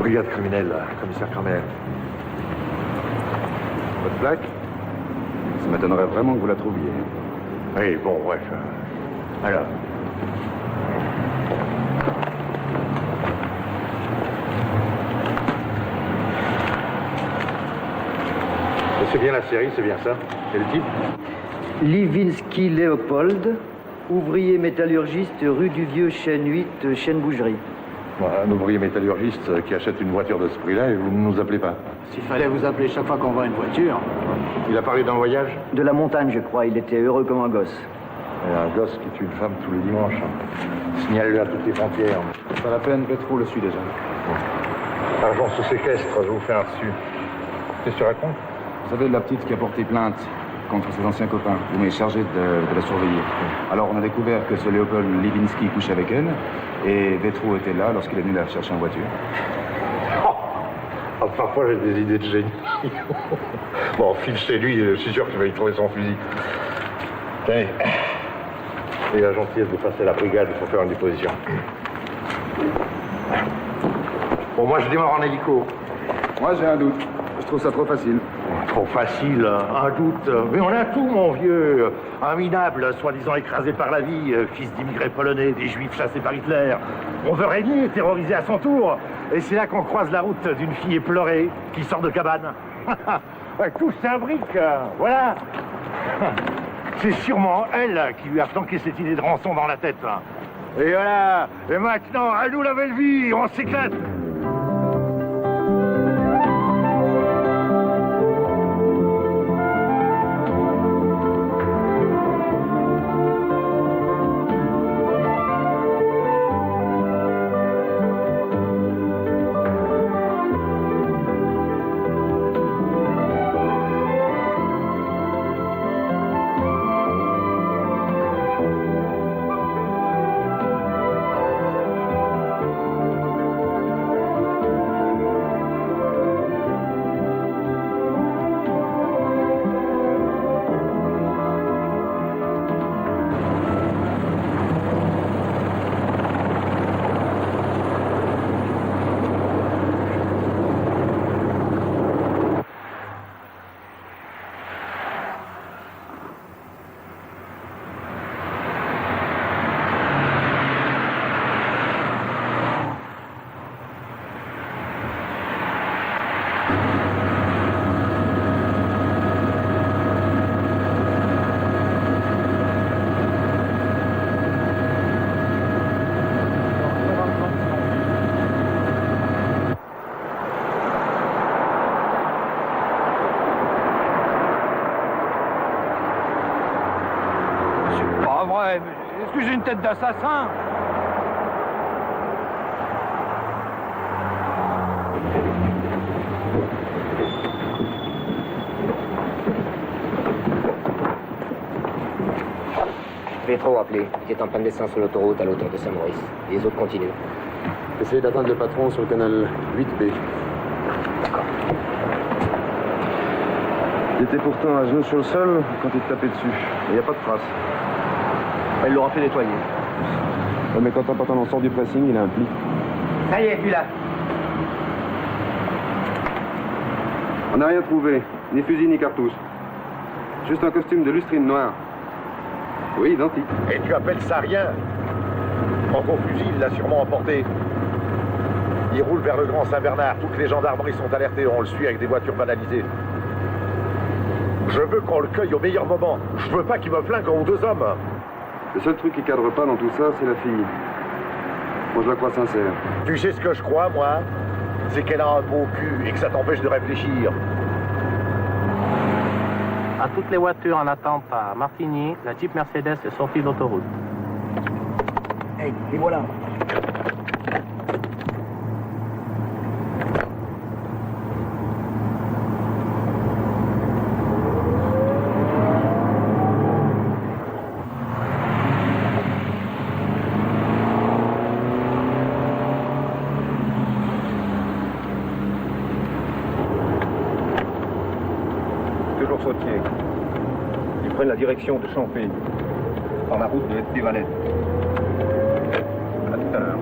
brigade criminelle, commissaire Kramer. Votre plaque? Ça m'étonnerait vraiment que vous la trouviez. Oui, bon, bref. Alors. C'est bien la série, c'est bien ça? Et le type? Livinsky Léopold, ouvrier métallurgiste rue du Vieux Chêne 8, Chêne-Bougerie. Un ouvrier métallurgiste qui achète une voiture de ce prix-là et vous ne nous appelez pas. S'il fallait vous appeler chaque fois qu'on vend une voiture. Il a parlé d'un voyage? De la montagne, je crois. Il était heureux comme un gosse. Et un gosse qui tue une femme tous les dimanches. Signale-le à toutes les frontières. Pas la peine, Petro le suit déjà. Argent sous séquestre, je vous fais un reçu. Qu'est-ce que tu racontes? Vous savez, la petite qui a porté plainte contre ses anciens copains. Vous m'avez chargé de la surveiller. Alors on a découvert que ce Léopold Livinsky couchait avec elle, et Vétrou était là lorsqu'il est venu la chercher en voiture. Oh, parfois j'ai des idées de génie. Bon, file chez lui, je suis sûr qu'il va y trouver son fusil. Tiens, et la gentillesse de passer à la brigade pour faire une déposition. Bon, moi je démarre en hélico. Moi j'ai un doute. Je trouve ça trop facile. Trop facile, un doute. Mais on a tout, mon vieux. Un minable, soi-disant écrasé par la vie, fils d'immigrés polonais, des juifs chassés par Hitler. On veut régner, terroriser à son tour. Et c'est là qu'on croise la route d'une fille éplorée qui sort de cabane. Ouais, tout s'imbrique, voilà. C'est sûrement elle qui lui a planqué cette idée de rançon dans la tête. Et voilà. Et maintenant, à nous la belle vie, on s'éclate. Est-ce que j'ai une tête d'assassin? Vétrou appelé. Il est en panne d'essence sur l'autoroute à l'auteur de Saint-Maurice. Les autres continuent. Essayez d'atteindre le patron sur le canal 8B. D'accord. Il était pourtant à genoux sur le sol quand il tapait dessus. Il n'y a pas de trace. Elle l'aura fait nettoyer. Ouais, mais quand un patron sort du pressing, il a un pli. Ça y est, plus là. On n'a rien trouvé. Ni fusil, ni cartouche. Juste un costume de lustrine noire. Oui, identique. Et tu appelles ça rien? Quant au fusil, il l'a sûrement emporté. Il roule vers le Grand Saint-Bernard. Toutes les gendarmeries sont alertées. On le suit avec des voitures banalisées. Je veux qu'on le cueille au meilleur moment. Je veux pas qu'il me flingue en 2 hommes. Le seul truc qui cadre pas dans tout ça, c'est la fille. Moi, je la crois sincère. Tu sais ce que je crois, moi? C'est qu'elle a un beau cul et que ça t'empêche de réfléchir. À toutes les voitures en attente à Martigny, la Jeep Mercedes est sortie d'autoroute. Hey, les voilà. Toujours sautier. Ils prennent la direction de Champé, par la route de des Valettes. À tout à l'heure.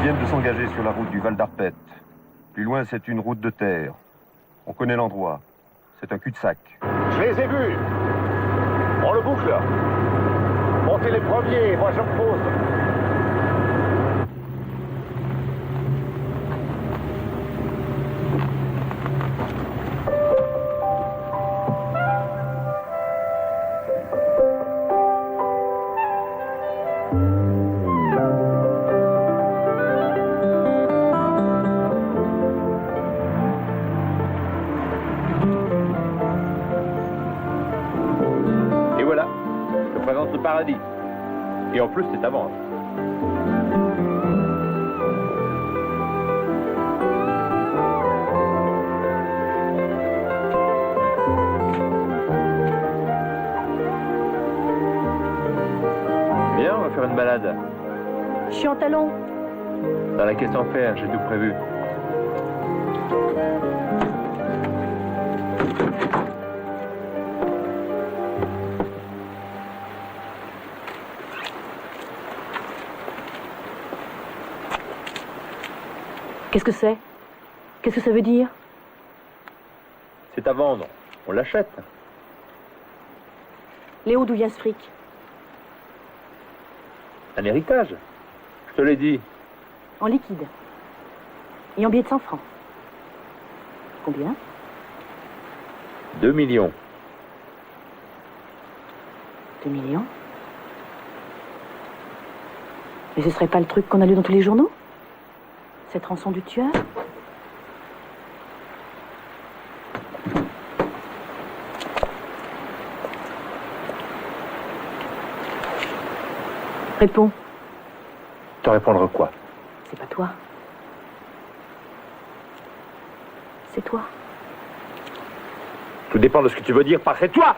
viennent de s'engager sur la route du Val d'Arpette. Plus loin, c'est une route de terre. On connaît l'endroit. C'est un cul-de-sac. Je les ai vus. On le boucle. Montez les premiers, moi je repose. Et voilà, je te présente le paradis. Et en plus, c'est à vendre. Viens, on va faire une balade. Je suis en talon. Dans la caisse en fer, j'ai tout prévu. Qu'est-ce que c'est? Qu'est-ce que ça veut dire? C'est à vendre. On l'achète. Léo, d'où vient ce fric? Un héritage. Je te l'ai dit. En liquide. Et en billets de 100 francs. Combien? 2 millions. 2 millions? Mais ce serait pas le truc qu'on a lu dans tous les journaux? Cette rançon du tueur? Réponds. Te répondre quoi? C'est pas toi. C'est toi. Tout dépend de ce que tu veux dire par c'est toi.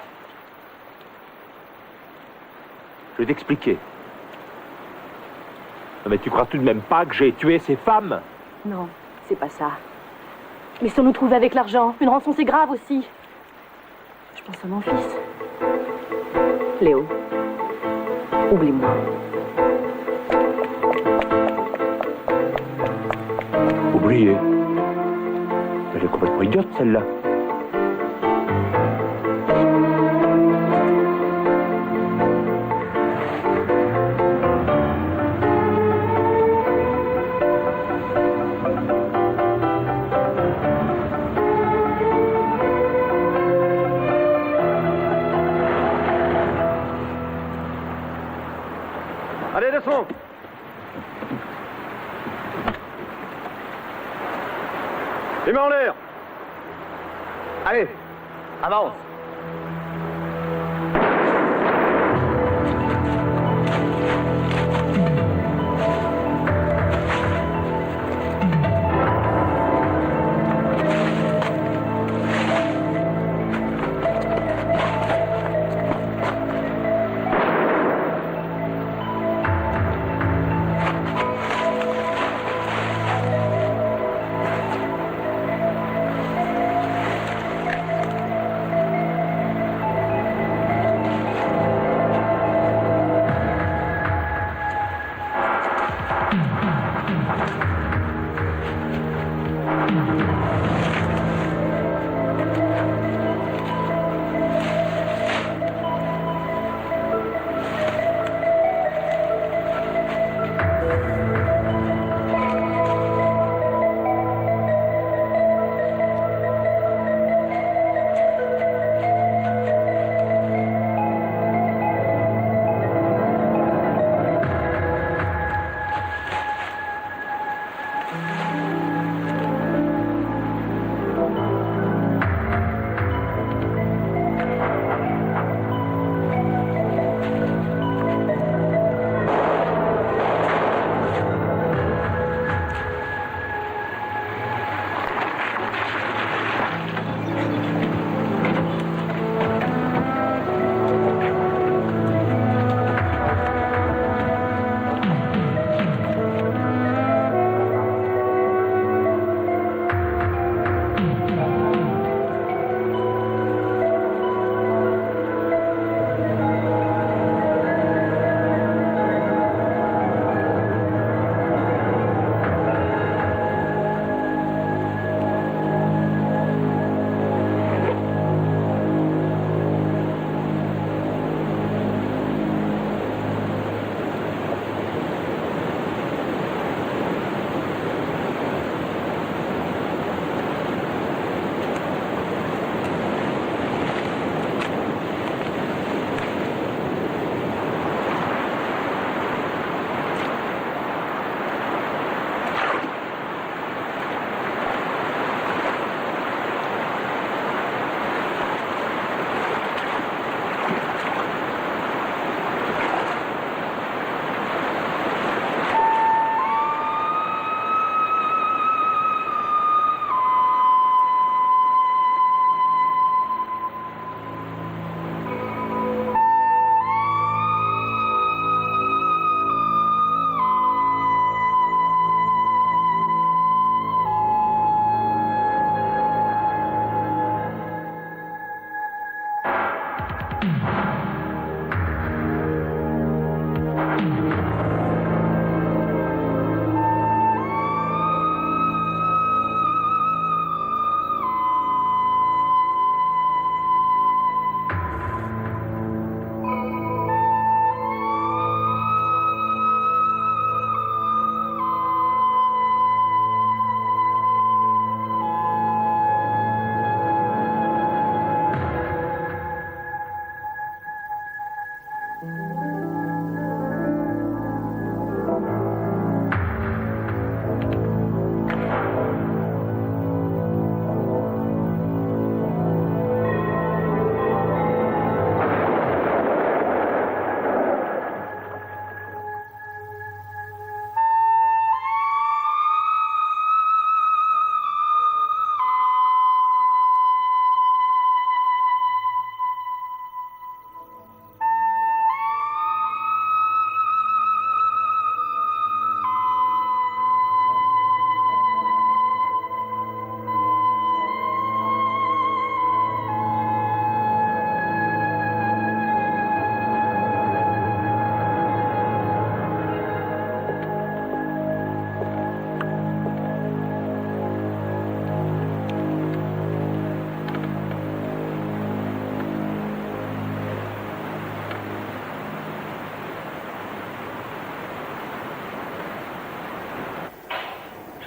Je vais t'expliquer. Non mais tu crois tout de même pas que j'ai tué ces femmes? Non, c'est pas ça. Mais si on nous trouvait avec l'argent, une rançon c'est grave aussi. Je pense à mon fils. Léo, oublie-moi. Oublié. Elle est complètement idiote celle-là. Allez, descends. Les mains en l'air. Allez, avance.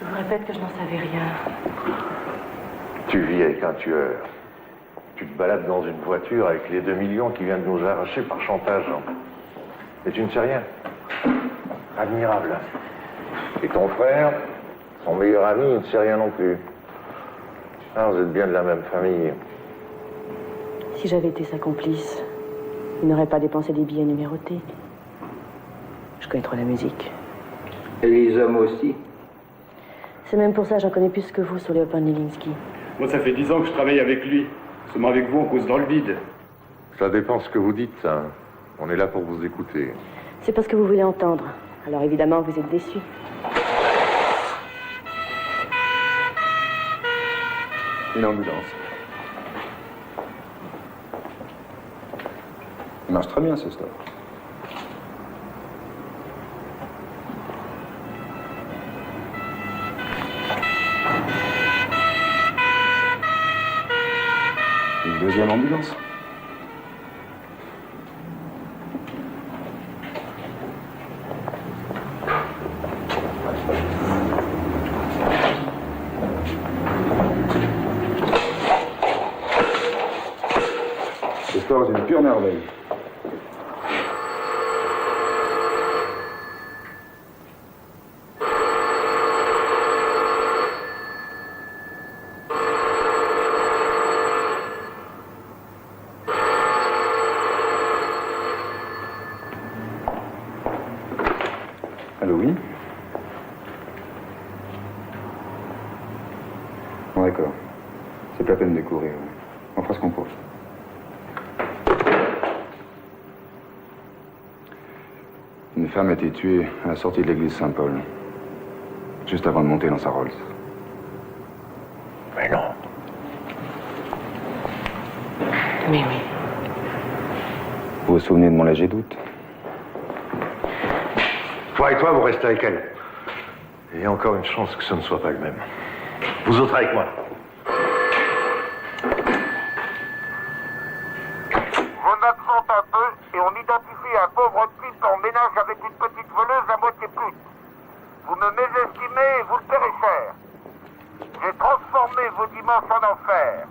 vous répète que je n'en savais rien. Tu vis avec un tueur. Tu te balades dans une voiture avec les 2 millions qui viennent de nous arracher par chantage. Et tu ne sais rien. Admirable. Et ton frère, son meilleur ami, il ne sait rien non plus. Ah, vous êtes bien de la même famille. Si j'avais été sa complice, il n'aurait pas dépensé des billets numérotés. Je connais trop la musique. Et les hommes aussi. C'est même pour ça que j'en connais plus que vous sur Léopold Nilinski. Moi, ça fait 10 ans que je travaille avec lui. Seulement avec vous, on cause dans le vide. Ça dépend ce que vous dites, ça. On est là pour vous écouter. C'est pas ce que vous voulez entendre. Alors évidemment, vous êtes déçus. Une ambulance. Il marche très bien, ce stop. Une deuxième ambulance. Ce sport est une pure merveille. Allô, oui? Bon, d'accord. C'est pas la peine de courir. On fera ce qu'on peut. Une femme a été tuée à la sortie de l'église Saint-Paul, juste avant de monter dans sa Rolls. Mais non. Mais oui. Vous vous souvenez de mon léger doute? Toi et toi, vous restez avec elle. Et il y a encore une chance que ce ne soit pas le même. Vous autres avec moi. On absente un peu et on identifie un pauvre type en ménage avec une petite voleuse à moitié pute. Vous me mésestimez et vous le paierez cher. J'ai transformé vos dimanches en enfer.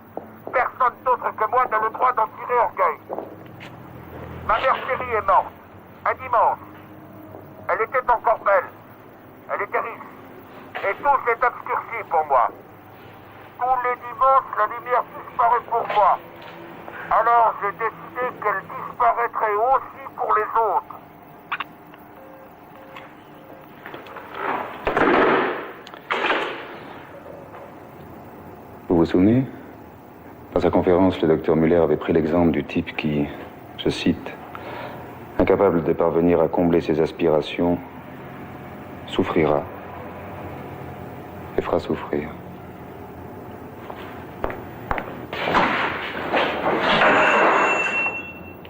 Personne d'autre que moi n'a le droit d'en tirer orgueil. Ma mère chérie est morte. Un dimanche. Elle était encore belle. Elle était riche. Et tout s'est obscurci pour moi. Tous les dimanches, la lumière disparaît pour moi. Alors j'ai décidé qu'elle disparaîtrait aussi pour les autres. Vous vous souvenez? Dans sa conférence, le docteur Muller avait pris l'exemple du type qui, je cite, incapable de parvenir à combler ses aspirations, souffrira et fera souffrir.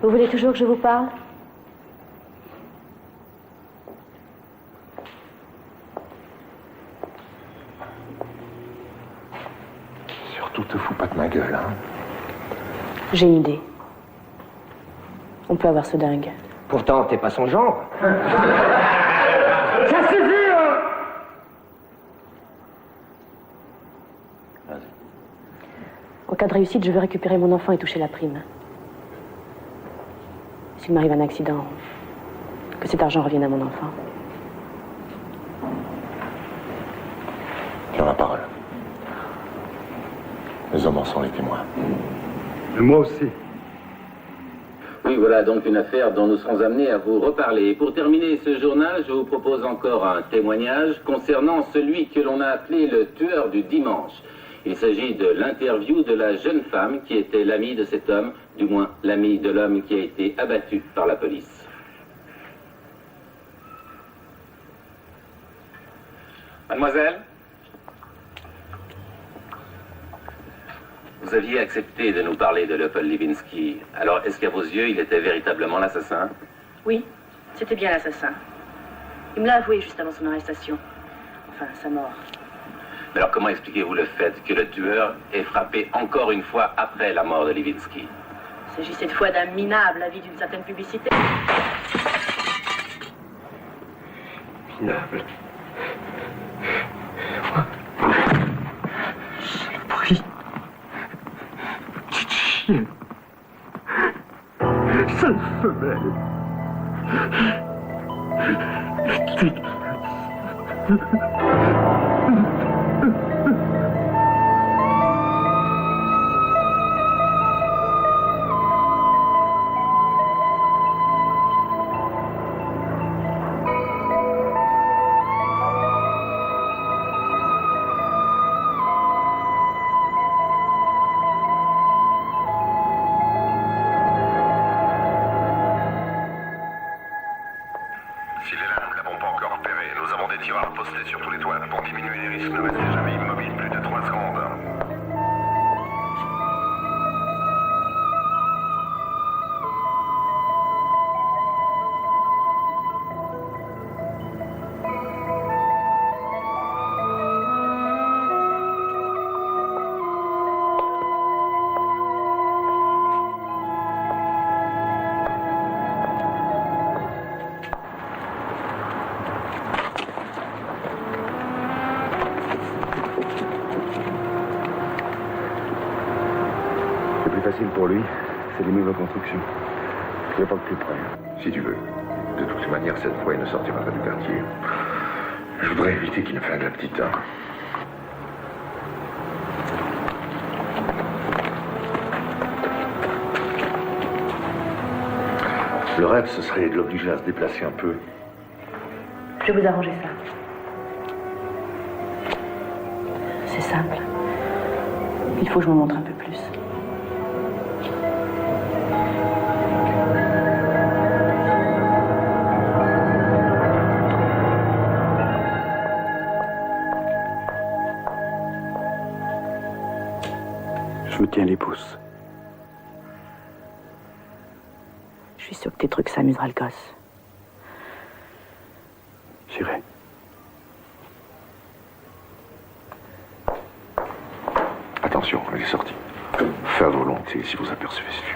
Vous voulez toujours que je vous parle? Surtout, te fous pas de ma gueule, hein. J'ai une idée. On peut avoir ce dingue. Pourtant, t'es pas son genre. Ça suffit, hein! En cas de réussite, je veux récupérer mon enfant et toucher la prime. S'il m'arrive un accident, que cet argent revienne à mon enfant. Tiens la parole. Les hommes en sont les témoins. Et moi aussi. Oui, voilà donc une affaire dont nous serons amenés à vous reparler. Et pour terminer ce journal, je vous propose encore un témoignage concernant celui que l'on a appelé le tueur du dimanche. Il s'agit de l'interview de la jeune femme qui était l'amie de cet homme, du moins l'amie de l'homme qui a été abattu par la police. Mademoiselle, vous aviez accepté de nous parler de Léopold Nilinski. Alors, est-ce qu'à vos yeux, il était véritablement l'assassin? Oui, c'était bien l'assassin. Il me l'a avoué juste avant son arrestation. Enfin, sa mort. Mais alors, comment expliquez-vous le fait que le tueur ait frappé encore une fois après la mort de Nilinski? Il s'agit cette fois d'un minable avis d'une certaine publicité. Minable. femelle. Si les lames ne l'avons pas encore repéré, nous avons des tireurs postés sur tous les toits. Pour diminuer les risques, ne restez jamais immobile plus de 3 secondes. Le plus facile pour lui, c'est l'immeuble en construction. Il n'y a pas de plus près. Si tu veux. De toute manière, cette fois, il ne sortira pas du quartier. Je voudrais éviter qu'il ne flingue la petite. Hein. Le rêve, ce serait de l'obliger à se déplacer un peu. Je vais vous arranger ça. C'est simple. Il faut que je me montre un peu plus. Je me tiens les pouces. Je suis sûre que tes trucs s'amusera le gosse. J'irai. Attention, elle est sortie. Fais à volonté si vous apercevez ce fumier.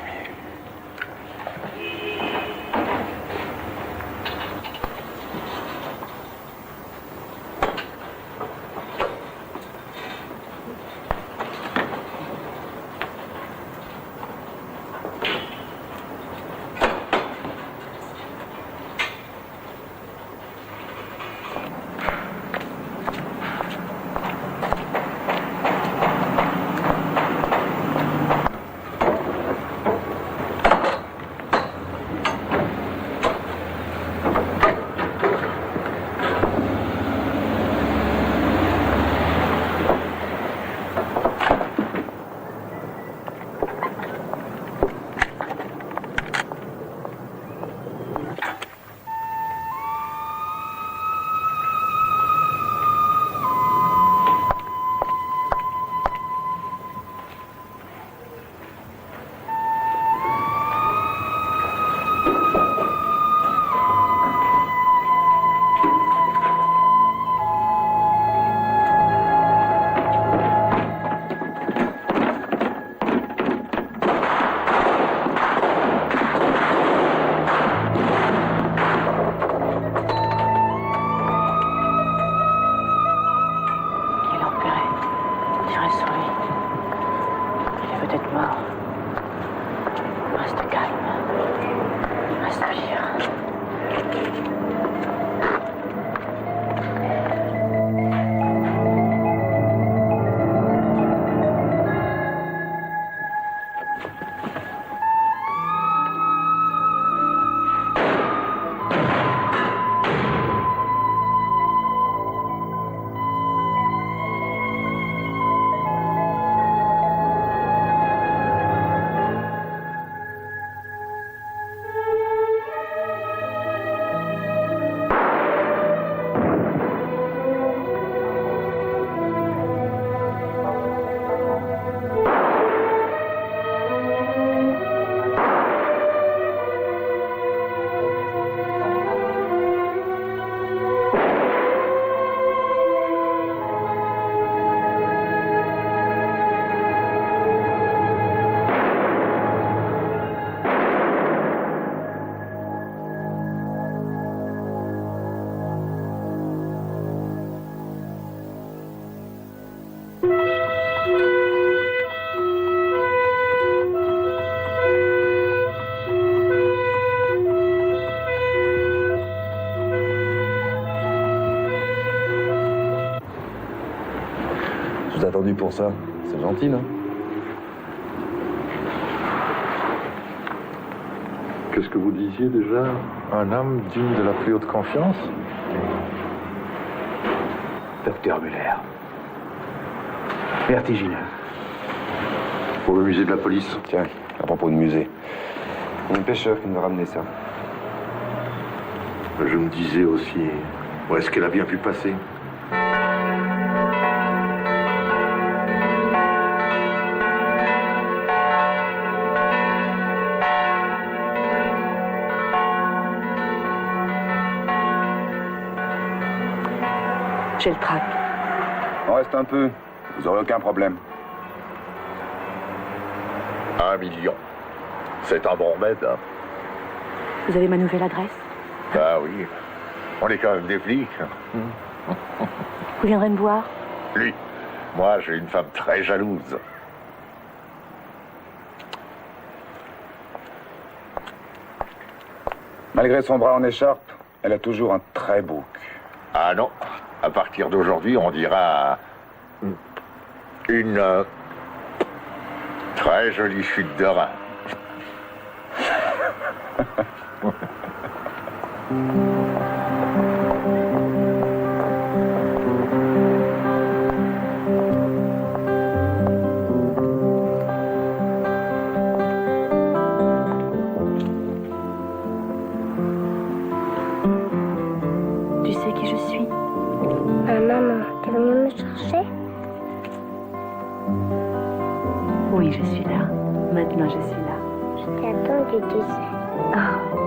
t'ai attendu pour ça. C'est gentil, non? Qu'est-ce que vous disiez déjà? Un homme digne de la plus haute confiance? Docteur Muller. Vertigineux. Pour le musée de la police. Tiens, à propos de musée. Il y a un pêcheur qui nous a ramené ça. Je me disais aussi, où est-ce qu'elle a bien pu passer? J'ai le trac. On reste un peu. Vous aurez aucun problème. 1 million. C'est un bon remède. Hein. Vous avez ma nouvelle adresse? Bah oui. On est quand même des flics. Vous viendrez me voir? Lui. Moi, j'ai une femme très jalouse. Malgré son bras en écharpe, elle a toujours un très beau cul. Ah non. À partir d'aujourd'hui, on dira une très jolie chute de rein. Tu sais qui je suis? Maman, t'es venue me chercher? Oui, je suis là. Maintenant, je suis là. Je t'ai attendu, tu sais. Ah.